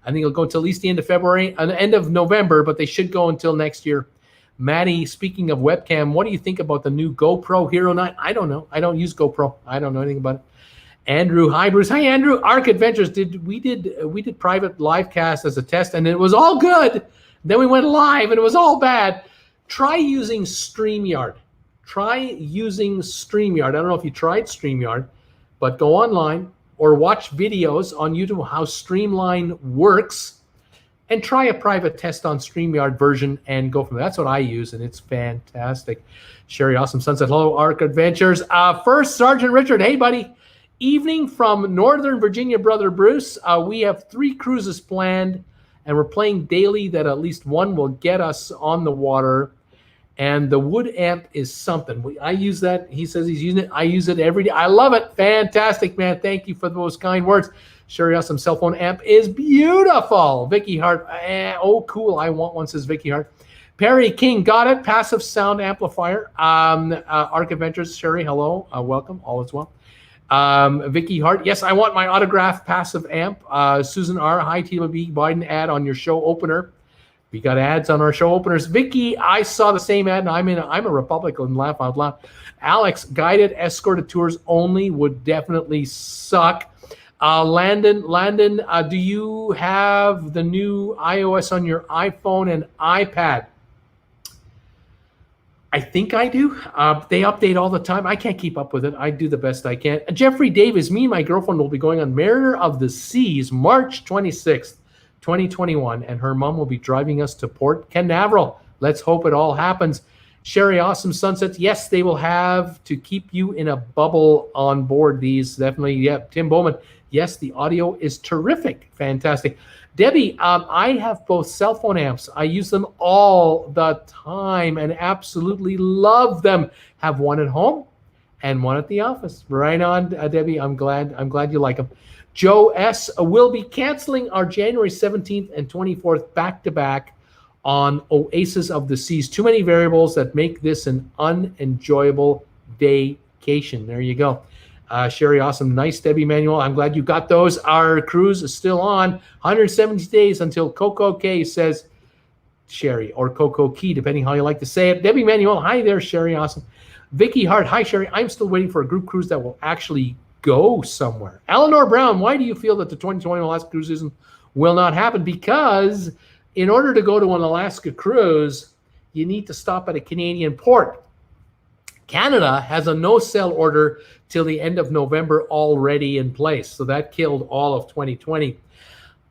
I think it'll go until at least the end of February, end of November, but they should go until next year. Maddie, speaking of webcam, what do you think about the new GoPro Hero 9? I don't know. I don't use GoPro. I don't know anything about it. Andrew, hi Bruce. Hi Andrew. Arc Adventures. We did private live cast as a test, and it was all good. Then we went live, and it was all bad. Try using StreamYard. I don't know if you tried StreamYard, but go online or watch videos on YouTube how Streamline works, and try a private test on StreamYard version and go from there. That's what I use, and it's fantastic. Sherry, awesome sunset. Hello, Arc Adventures. First, Sergeant Richard. Hey, buddy. Evening from Northern Virginia, brother Bruce. We have 3 cruises planned, and we're playing daily that at least one will get us on the water. And the wood amp is something. I use that. He says he's using it. I use it every day. I love it. Fantastic, man. Thank you for those kind words. Sherry, awesome cell phone amp is beautiful. Vicky Hart. Oh, cool. I want one, says Vicky Hart. Perry King, got it. Passive sound amplifier. Arc Adventures. Sherry, hello. Welcome. All is well. Vicky Hart, yes, I want my autographed passive amp. Susan R, hi TWB, Biden ad on your show opener. We got ads on our show openers. Vicky, I saw the same ad, and I'm a Republican, laugh out loud. Alex, guided escorted tours only would definitely suck. Landon, do you have the new iOS on your iPhone and iPad? I think I do. They update all the time. I can't keep up with it. I do the best I can. Jeffrey Davis, me and my girlfriend will be going on Mariner of the Seas March 26th, 2021, and her mom will be driving us to Port Canaveral. Let's hope it all happens. Sherry, awesome sunsets. Yes, they will have to keep you in a bubble on board these. Definitely, yeah. Tim Bowman, yes, the audio is terrific. Fantastic. Debbie, I have both cell phone amps. I use them all the time and absolutely love them. Have one at home and one at the office. Right on, Debbie. I'm glad you like them. Joe S. will be canceling our January 17th and 24th back-to-back on Oasis of the Seas. Too many variables that make this an unenjoyable vacation. There you go. Sherry, awesome. Nice, Debbie Manuel. I'm glad you got those. Our cruise is still on. 170 days until Coco K says Sherry, or Coco Key, depending how you like to say it. Debbie Manuel, hi there, Sherry. Awesome. Vicky Hart, hi, Sherry. I'm still waiting for a group cruise that will actually go somewhere. Eleanor Brown, why do you feel that the 2020 Alaska cruise season will not happen? Because in order to go to an Alaska cruise, you need to stop at a Canadian port. Canada has a no-sell order till the end of November already in place. So that killed all of 2020.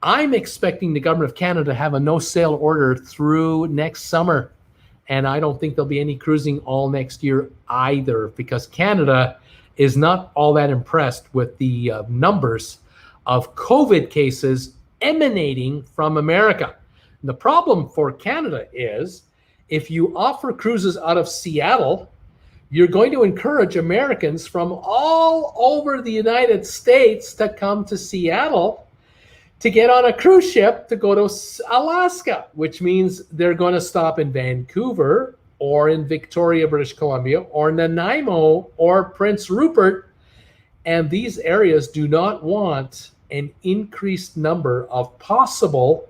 I'm expecting the government of Canada to have a no-sale order through next summer. And I don't think there'll be any cruising all next year either, because Canada is not all that impressed with the numbers of COVID cases emanating from America. And the problem for Canada is if you offer cruises out of Seattle, you're going to encourage Americans from all over the United States to come to Seattle to get on a cruise ship to go to Alaska, which means they're going to stop in Vancouver or in Victoria, British Columbia, or Nanaimo, or Prince Rupert. And these areas do not want an increased number of possible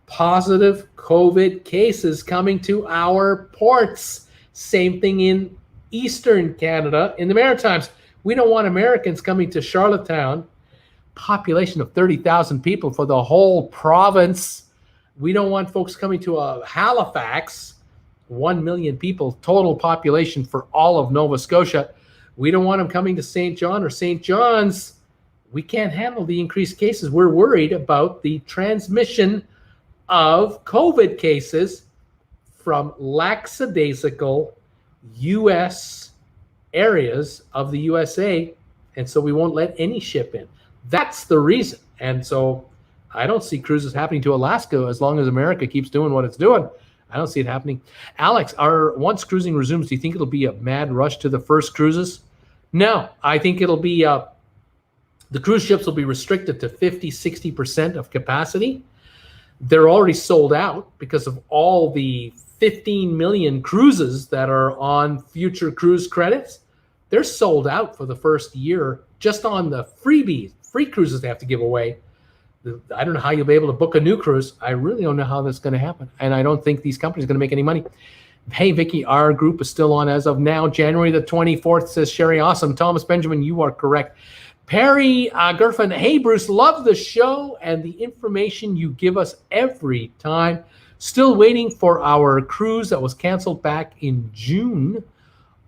positive COVID cases coming to our ports. Same thing in Eastern Canada, in the Maritimes. We don't want Americans coming to Charlottetown, population of 30,000 people for the whole province. We don't want folks coming to Halifax, 1 million people, total population for all of Nova Scotia. We don't want them coming to St. John or St. John's. We can't handle the increased cases. We're worried about the transmission of COVID cases from lackadaisical U.S. areas of the USA, and so we won't let any ship in. That's the reason. And so I don't see cruises happening to Alaska as long as America keeps doing what it's doing. I don't see it happening. Alex, once cruising resumes, do you think it'll be a mad rush to the first cruises? No, I think it'll be the cruise ships will be restricted to 50-60% of capacity. They're already sold out because of all the 15 million cruises that are on future cruise credits. They're sold out for the first year just on the free cruises they have to give away. I don't know how you'll be able to book a new cruise. I really don't know how that's going to happen. And I don't think these companies are going to make any money. Hey, Vicky, our group is still on as of now, January the 24th, says Sherry. Awesome. Thomas Benjamin, you are correct. Perry Gerfin, hey, Bruce, love the show and the information you give us every time. Still waiting for our cruise that was canceled back in June.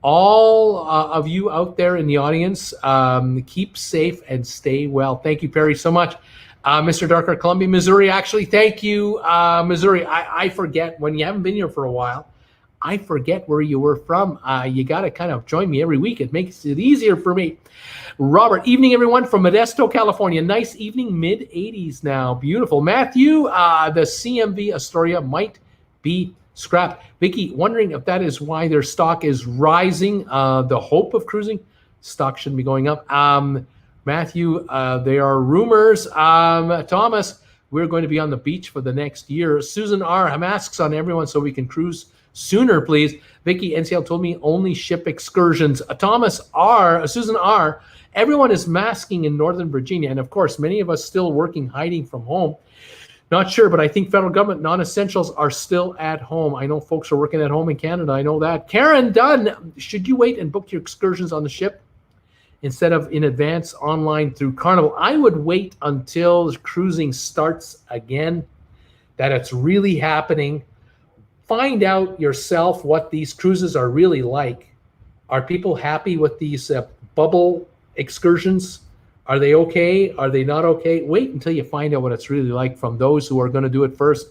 All of you out there in the audience, keep safe and stay well. Thank you, Perry, so much. Mr. Darker, Columbia, Missouri, actually, thank you, Missouri. I forget, when you haven't been here for a while, I forget where you were from. You got to kind of join me every week. It makes it easier for me. Robert, evening, everyone, from Modesto, California. Nice evening, mid-80s now. Beautiful. Matthew, the CMV Astoria might be scrapped. Vicky, wondering if that is why their stock is rising. The hope of cruising, stock shouldn't be going up. Matthew, there are rumors. Thomas, we're going to be on the beach for the next year. Susan R, masks on everyone so we can cruise sooner, please. Vicky, NCL told me only ship excursions. Thomas R, Susan R, everyone is masking in Northern Virginia. And of course, many of us still working, hiding from home. Not sure, but I think federal government non-essentials are still at home. I know folks are working at home in Canada. I know that. Karen Dunn, should you wait and book your excursions on the ship instead of in advance online through Carnival? I would wait until cruising starts again, that it's really happening. Find out yourself what these cruises are really like. Are people happy with these bubble excursions? Are they okay? Are they not okay? Wait until you find out what it's really like from those who are going to do it first.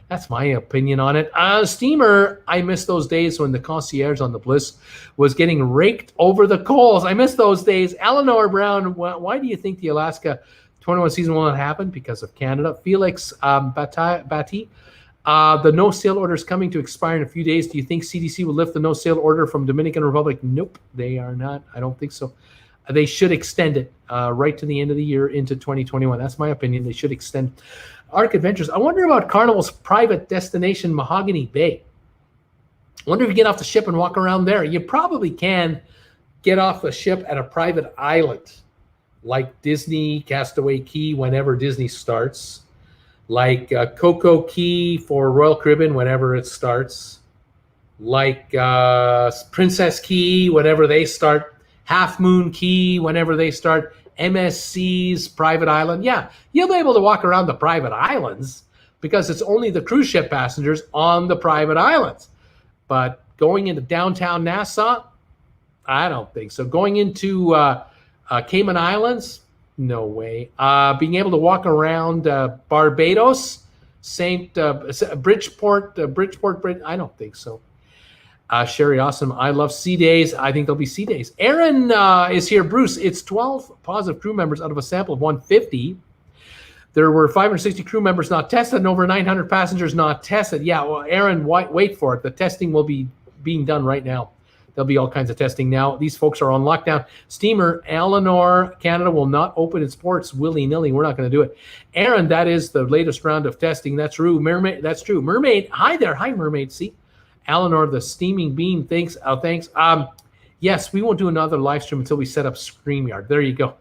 That's my opinion on it. Steamer, I miss those days when the concierge on the Bliss was getting raked over the coals. I miss those days. Eleanor Brown, why do you think the Alaska 21 season will not happen? Because of Canada. Felix Batty, the no-sale order is coming to expire in a few days. Do you think CDC will lift the no-sale order from Dominican Republic? Nope, they are not. I don't think so. They should extend it right to the end of the year into 2021. That's my opinion. They should extend. Arc Adventures. I wonder about Carnival's private destination, Mahogany Bay. I wonder if you get off the ship and walk around there. You probably can get off the ship at a private island, like Disney Castaway Cay whenever Disney starts, like Coco Cay for Royal Caribbean whenever it starts, like Princess Cay whenever they start, Half Moon Cay whenever they start, MSC's private island. Yeah, you'll be able to walk around the private islands because it's only the cruise ship passengers on the private islands. But going into downtown Nassau, I don't think so. Going into Cayman Islands, no way. Being able to walk around Barbados, Bridgeport, I don't think so. Sherry, awesome. I love sea days. I think there'll be sea days. Aaron is here. Bruce, it's 12 positive crew members out of a sample of 150. There were 560 crew members not tested and over 900 passengers not tested. Yeah, well, Aaron, wait for it. The testing will be being done right now. There'll be all kinds of testing now. These folks are on lockdown. Steamer, Eleanor, Canada will not open its ports willy-nilly. We're not going to do it. Aaron, that is the latest round of testing. That's true. Mermaid, that's true. Mermaid, hi there. Hi, Mermaid. See? Eleanor, the steaming bean, thanks. Thanks. Yes, we won't do another live stream until we set up StreamYard. There you go.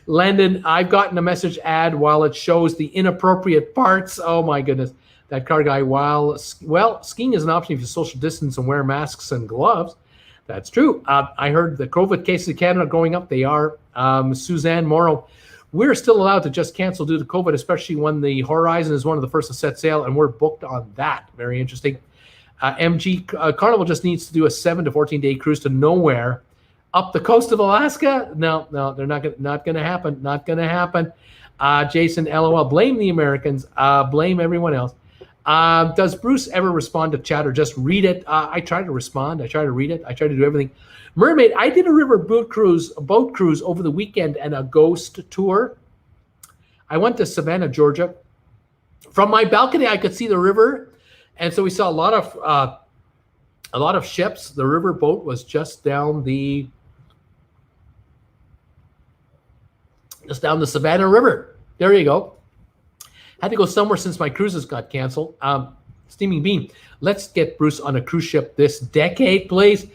Landon, I've gotten a message ad while it shows the inappropriate parts. Oh my goodness. That car guy, well, skiing is an option if you social distance and wear masks and gloves. That's true. I heard the COVID cases in Canada going up. They are. Suzanne Morrow, we're still allowed to just cancel due to COVID, especially when the Horizon is one of the first to set sail, and we're booked on that. Very interesting. MG, Carnival just needs to do a 7 to 14-day cruise to nowhere up the coast of Alaska. No, they're not going to happen. Not going to happen. Jason, LOL, blame the Americans. Blame everyone else. Does Bruce ever respond to chat or just read it? I try to respond. I try to read it. I try to do everything. Mermaid, I did a river boat cruise over the weekend and a ghost tour. I went to Savannah, Georgia. From my balcony, I could see the river, and so we saw a lot of ships. The river boat was just down the Savannah River. There you go. Had to go somewhere since my cruises got canceled. Steaming Bean, let's get Bruce on a cruise ship this decade, please.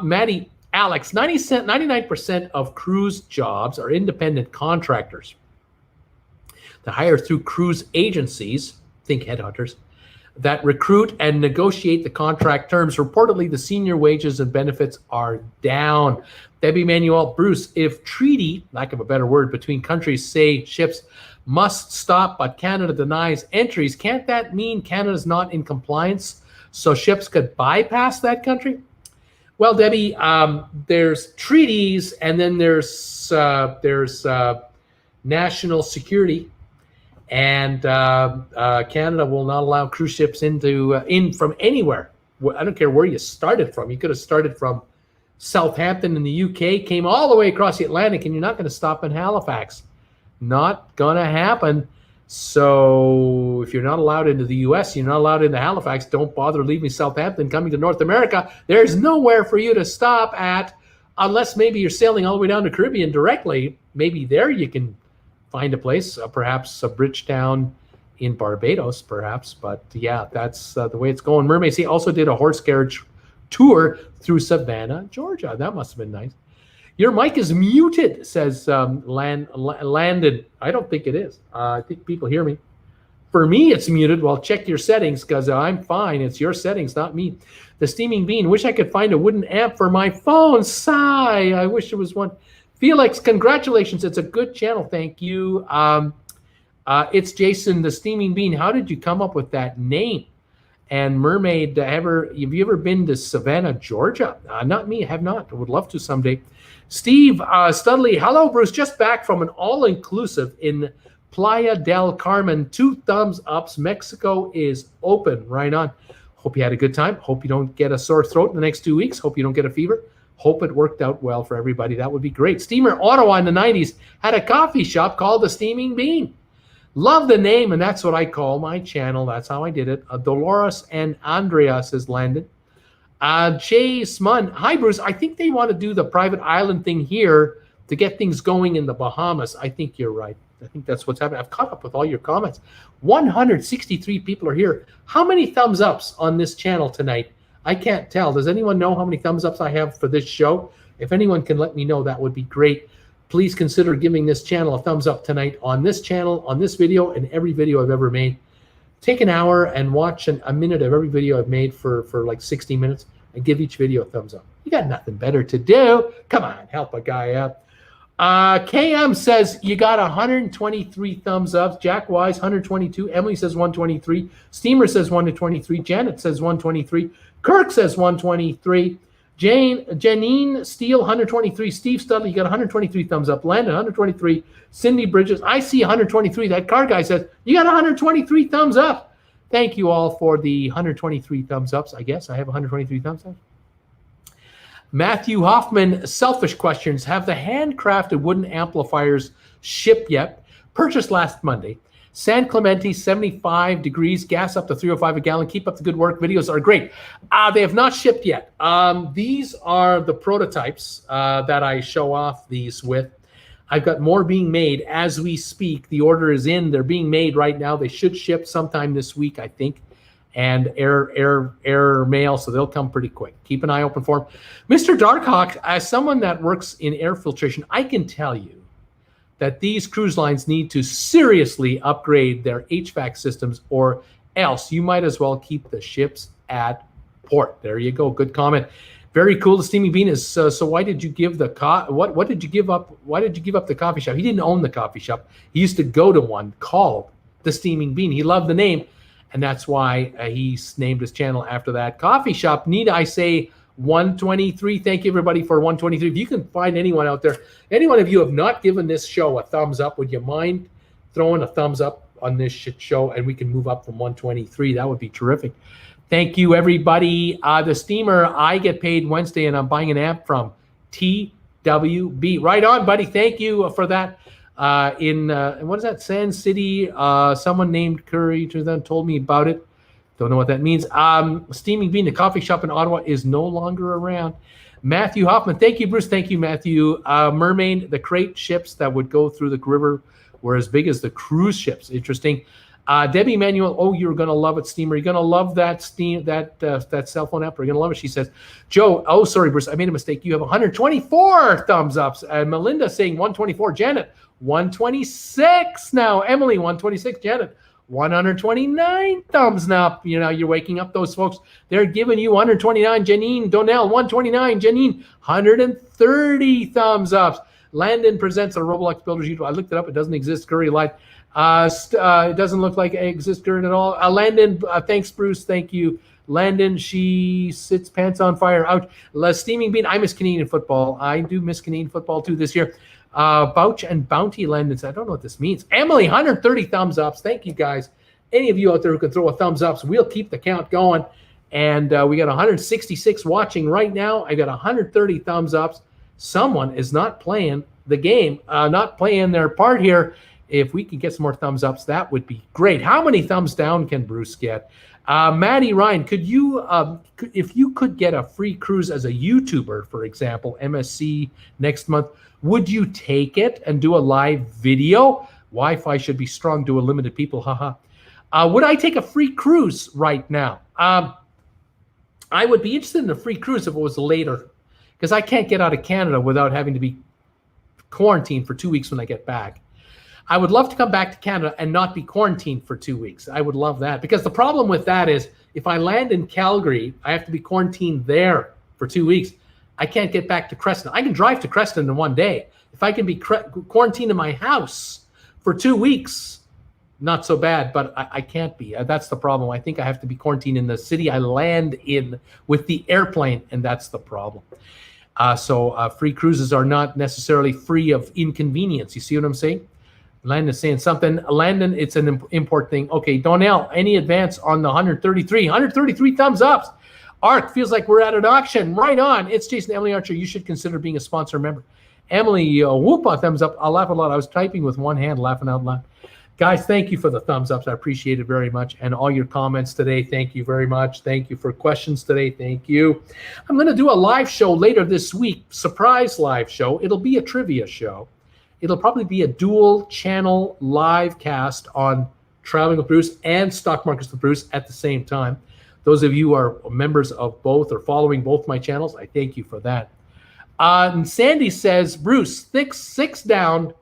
Maddie, Alex, 99% of cruise jobs are independent contractors. They hire through cruise agencies, think headhunters, that recruit and negotiate the contract terms. Reportedly, the senior wages and benefits are down. Debbie Manuel, Bruce, if treaty, lack of a better word, between countries say ships must stop, but Canada denies entries, can't that mean Canada's not in compliance so ships could bypass that country? Well, Debbie, there's treaties, and then there's national security, and Canada will not allow cruise ships in from anywhere. I don't care where you started from. You could have started from Southampton in the UK, came all the way across the Atlantic, and you're not going to stop in Halifax. Not going to happen. So if you're not allowed into the U.S., you're not allowed into Halifax, don't bother leaving Southampton, coming to North America. There's nowhere for you to stop at unless maybe you're sailing all the way down to Caribbean directly. Maybe there you can find a place, perhaps a Bridgetown in Barbados, perhaps. But yeah, that's the way it's going. Mermaids, he also did a horse carriage tour through Savannah, Georgia. That must have been nice. Your mic is muted, says Landon. I don't think it is. I think people hear me. For me, it's muted. Well, check your settings because I'm fine. It's your settings, not me. The Steaming Bean. Wish I could find a wooden amp for my phone. Sigh. I wish there was one. Felix, congratulations. It's a good channel. Thank you. It's Jason, the Steaming Bean. How did you come up with that name? And Mermaid, have you ever been to Savannah, Georgia? Not me. I have not. I would love to someday. Steve Studley, hello, Bruce. Just back from an all-inclusive in Playa del Carmen. 2 thumbs ups. Mexico is open. Right on. Hope you had a good time. Hope you don't get a sore throat in the next 2 weeks. Hope you don't get a fever. Hope it worked out well for everybody. That would be great. Steamer Ottawa in the 90s had a coffee shop called the Steaming Bean. Love the name, and that's what I call my channel. That's how I did it. Dolores and Andrea, says Landon. Jay Smun, hi, Bruce. I think they want to do the private island thing here to get things going in the Bahamas. I think you're right. I think that's what's happening. I've caught up with all your comments. 163 people are here. How many thumbs ups on this channel tonight? I can't tell. Does anyone know how many thumbs ups I have for this show? If anyone can let me know, that would be great. Please consider giving this channel a thumbs up tonight on this channel, on this video, and every video I've ever made. Take an hour and watch a minute of every video I've made for like 60 minutes and give each video a thumbs up. You got nothing better to do. Come on, help a guy out. KM says you got 123 thumbs up. Jack Wise, 122. Emily says 123. Steamer says 123. Janet says 123. Kirk says 123. Janine Steele, 123. Steve Studley, you got 123 thumbs up. Landon, 123. Cindy Bridges, I see 123. That car guy says, you got 123 thumbs up. Thank you all for the 123 thumbs ups. I guess I have 123 thumbs up. Matthew Hoffman, selfish questions. Have the handcrafted wooden amplifiers shipped yet? Purchased last Monday. San Clemente, 75 degrees, gas up to 305 a gallon. Keep up the good work. Videos are great. They have not shipped yet. These are the prototypes that I show off these with. I've got more being made as we speak. The order is in. They're being made right now. They should ship sometime this week, I think. and air mail, so they'll come pretty quick. Keep an eye open for them. Mr. Darkhawk, as someone that works in air filtration, I can tell you that these cruise lines need to seriously upgrade their HVAC systems, or else you might as well keep the ships at port. There you go. Good comment. Very cool. The Steaming Bean is so. Why did you give the what did you give up? Why did you give up the coffee shop? He didn't own the coffee shop. He used to go to one called the Steaming Bean. He loved the name, and that's why he named his channel after that coffee shop. Need I say 123? Thank you everybody for 123. If you can find anyone out there, any one of you have not given this show a thumbs up, would you mind throwing a thumbs up on this show, and we can move up from 123? That would be terrific. Thank you, everybody. The steamer, I get paid Wednesday, and I'm buying an amp from TWB. Right on, buddy. Thank you for that. In what is that? Sand City. Someone named Curry told me about it. Don't know what that means. Steaming Bean, the coffee shop in Ottawa, is no longer around. Matthew Hoffman. Thank you, Bruce. Thank you, Matthew. Mermaid, the crate ships that would go through the river were as big as the cruise ships. Interesting. Debbie Manuel, oh, you're going to love it, Steamer. You're going to love that that cell phone app. You're going to love it. She says, Joe, oh, sorry, Bruce, I made a mistake. You have 124 thumbs ups. And Melinda saying 124. Janet, 126 now. Emily, 126. Janet, 129 thumbs up. You know, you're waking up those folks. They're giving you 129. Janine Donnell, 129. Janine, 130 thumbs ups. Landon presents a Roblox Builders YouTube. I looked it up. It doesn't exist. Curry Light. It doesn't look like it exists Gurren at all. Landon, thanks, Bruce. Thank you. Landon, she sits pants on fire. Ouch. Steaming Bean, I miss Canadian football. I do miss Canadian football too this year. Bouch and Bounty Landon, I don't know what this means. Emily, 130 thumbs ups. Thank you, guys. Any of you out there who can throw a thumbs ups, we'll keep the count going. And we got 166 watching right now. I got 130 thumbs ups. Someone is not playing the game, not playing their part here. If we could get some more thumbs ups, that would be great. How many thumbs down can Bruce get? Maddie Ryan, could you, if you could get a free cruise as a YouTuber, for example, MSC next month, would you take it and do a live video? Wi-Fi should be strong, do a limited people, haha. Would I take a free cruise right now? I would be interested in a free cruise if it was later, because I can't get out of Canada without having to be quarantined for 2 weeks when I get back. I would love to come back to Canada and not be quarantined for 2 weeks. I would love that, because the problem with that is if I land in Calgary, I have to be quarantined there for 2 weeks. I can't get back to Creston. I can drive to Creston in one day. If I can be quarantined in my house for 2 weeks, not so bad, but I can't be. That's the problem. I think I have to be quarantined in the city I land in with the airplane, and that's the problem. So free cruises are not necessarily free of inconvenience. You see what I'm saying? Landon's saying something. Landon, it's an import thing. Okay, Donnell, any advance on the 133? 133 thumbs ups. Arc, feels like we're at an auction. Right on. It's Jason. Emily Archer, you should consider being a sponsor member. Emily, whoop on thumbs up. I'll laugh a lot. I was typing with one hand, laughing out loud. Guys, thank you for the thumbs ups. I appreciate it very much. And all your comments today, thank you very much. Thank you for questions today. Thank you. I'm going to do a live show later this week, surprise live show. It'll be a trivia show. It'll probably be a dual channel live cast on Traveling with Bruce and Stock Markets with Bruce at the same time. Those of you who are members of both or following both my channels, I thank you for that. And Sandy says, Bruce, six down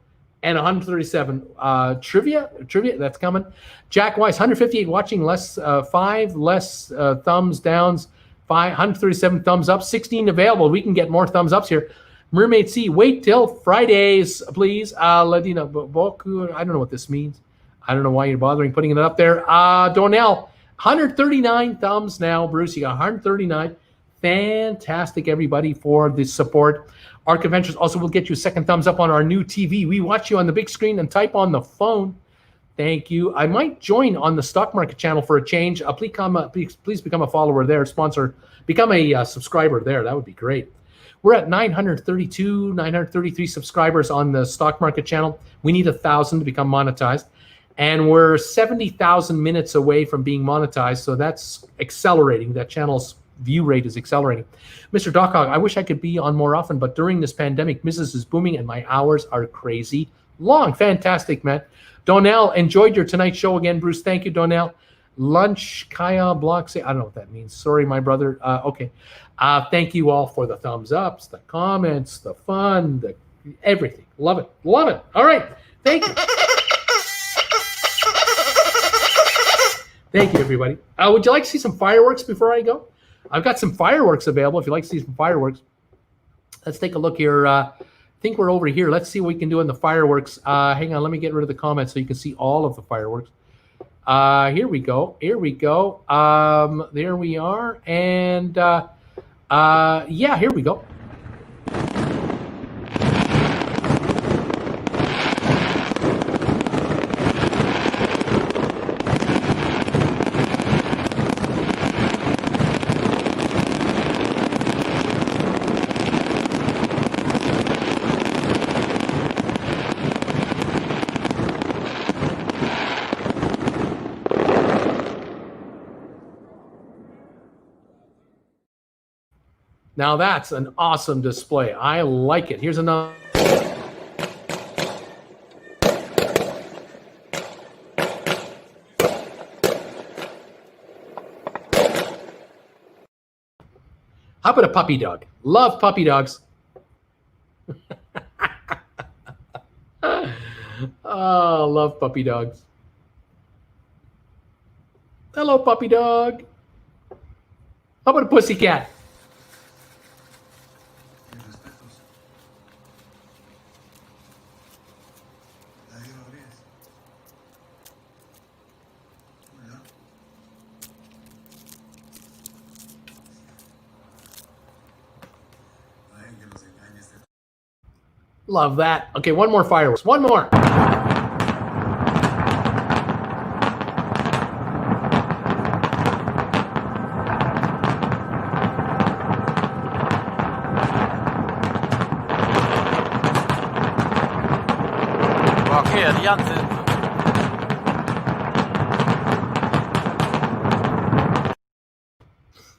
and 137. Trivia, that's coming. Jack Weiss, 158 watching, less 5, less thumbs downs, 137 thumbs up, 16 available. We can get more thumbs ups here. Mermaid C, wait till Fridays, please. Ladina Boku, I don't know what this means. I don't know why you're bothering putting it up there. Donnell, 139 thumbs now. Bruce, you got 139. Fantastic, everybody, for the support. Arc Adventures also will get you a second thumbs up on our new TV. We watch you on the big screen and type on the phone. Thank you. I might join on the Stock Market channel for a change. Please become a follower there, sponsor. Become a subscriber there. That would be great. We're at 932, 933 subscribers on the Stock Market channel. We need 1,000 to become monetized. And we're 70,000 minutes away from being monetized. So that's accelerating. That channel's view rate is accelerating. Mr. Dockhog, I wish I could be on more often, but during this pandemic, business is booming and my hours are crazy long. Fantastic, Matt. Donnell, enjoyed your Tonight Show again, Bruce. Thank you, Donnell. Lunch, Kaya, Block, say, I don't know what that means. Sorry, my brother. Okay. Thank you all for the thumbs ups, the comments, the fun, the everything. Love it. Love it. All right. Thank you. Thank you, everybody. Would you like to see some fireworks before I go? I've got some fireworks available if you'd like to see some fireworks. Let's take a look here. I think we're over here. Let's see what we can do in the fireworks. Hang on. Let me get rid of the comments so you can see all of the fireworks. Here we go. Here we go. There we are. And yeah, here we go. Now that's an awesome display. I like it. Here's another. How about a puppy dog? Love puppy dogs. Oh, love puppy dogs. Hello, puppy dog. How about a pussy cat? Love that. Okay, one more fireworks. One more.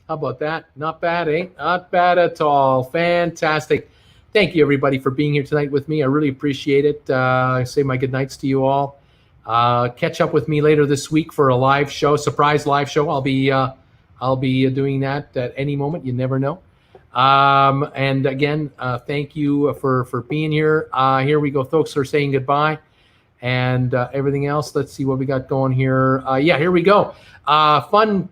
How about that? Not bad, eh? Not bad at all. Fantastic. Thank you, everybody, for being here tonight with me. I really appreciate it. I say my good nights to you all. Catch up with me later this week for a live show, surprise live show. I'll be doing that at any moment. You never know. And again, thank you for being here. Here we go. Folks are saying goodbye, and everything else. Let's see what we got going here. Yeah, here we go. Fun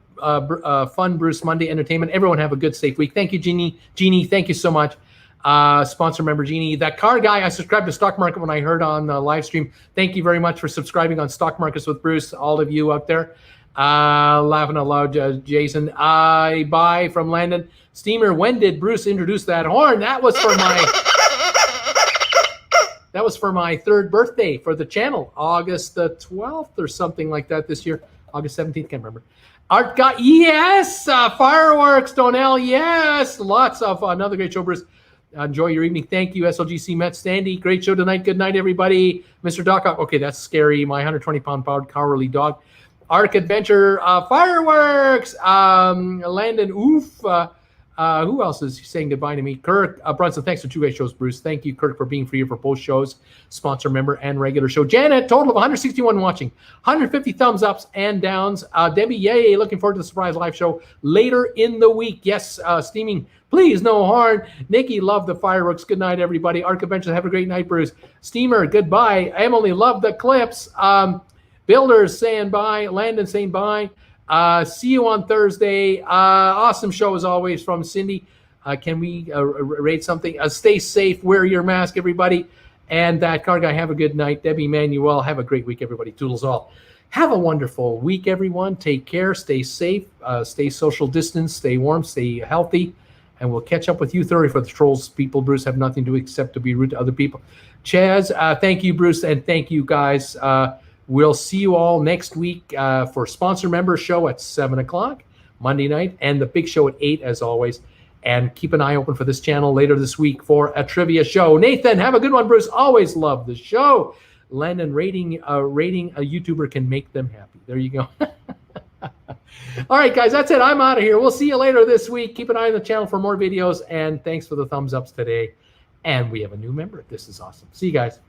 Bruce Monday entertainment. Everyone have a good, safe week. Thank you, Jeannie. Jeannie, thank you so much. Sponsor member Jeannie. That car guy, I subscribed to Stock Market when I heard on the live stream. Thank you very much for subscribing on Stock Markets with Bruce, all of you out there. Laughing out loud, Jason. Bye from Landon. Steamer, when did Bruce introduce that horn? That was for my third birthday for the channel, August the 12th or something like that this year. August 17th, can't remember. Art got, yes, fireworks, Donnell, yes, lots of another great show, Bruce. Enjoy your evening. Thank you, SLGC Met Standy. Great show tonight. Good night, everybody. Mr. Doc, okay, that's scary. My 120-pound cowardly dog. Arc Adventure, fireworks. Landon, oof. Who else is saying goodbye to me? Kirk Brunson, thanks for 2 great shows, Bruce. Thank you, Kirk, for being for you for both shows, sponsor member and regular show. Janet, total of 161 watching, 150 thumbs ups and downs. Debbie, yay, looking forward to the surprise live show later in the week. Yes, steaming. Please, no harm. Nikki, love the fireworks. Good night, everybody. Arc Adventures, have a great night, Bruce. Steamer, goodbye. Emily, love the clips. Builders saying bye. Landon saying bye. See you on Thursday. Awesome show as always from Cindy. Can we rate something? Stay safe. Wear your mask, everybody. And that car guy, have a good night. Debbie Manuel, have a great week, everybody. Toodles all. Have a wonderful week, everyone. Take care. Stay safe. Stay social distance. Stay warm. Stay healthy. And we'll catch up with you Thursday for the trolls. People, Bruce, have nothing to do except to be rude to other people. Chaz, thank you, Bruce, and thank you, guys. We'll see you all next week for sponsor member show at 7 o'clock Monday night, and the big show at 8 as always. And keep an eye open for this channel later this week for a trivia show. Nathan, have a good one, Bruce. Always love the show. Landon, rating a YouTuber can make them happy. There you go. All right, guys, that's it. I'm out of here. We'll see you later this week. Keep an eye on the channel for more videos, and thanks for the thumbs ups today. And we have a new member. This is awesome. See you guys.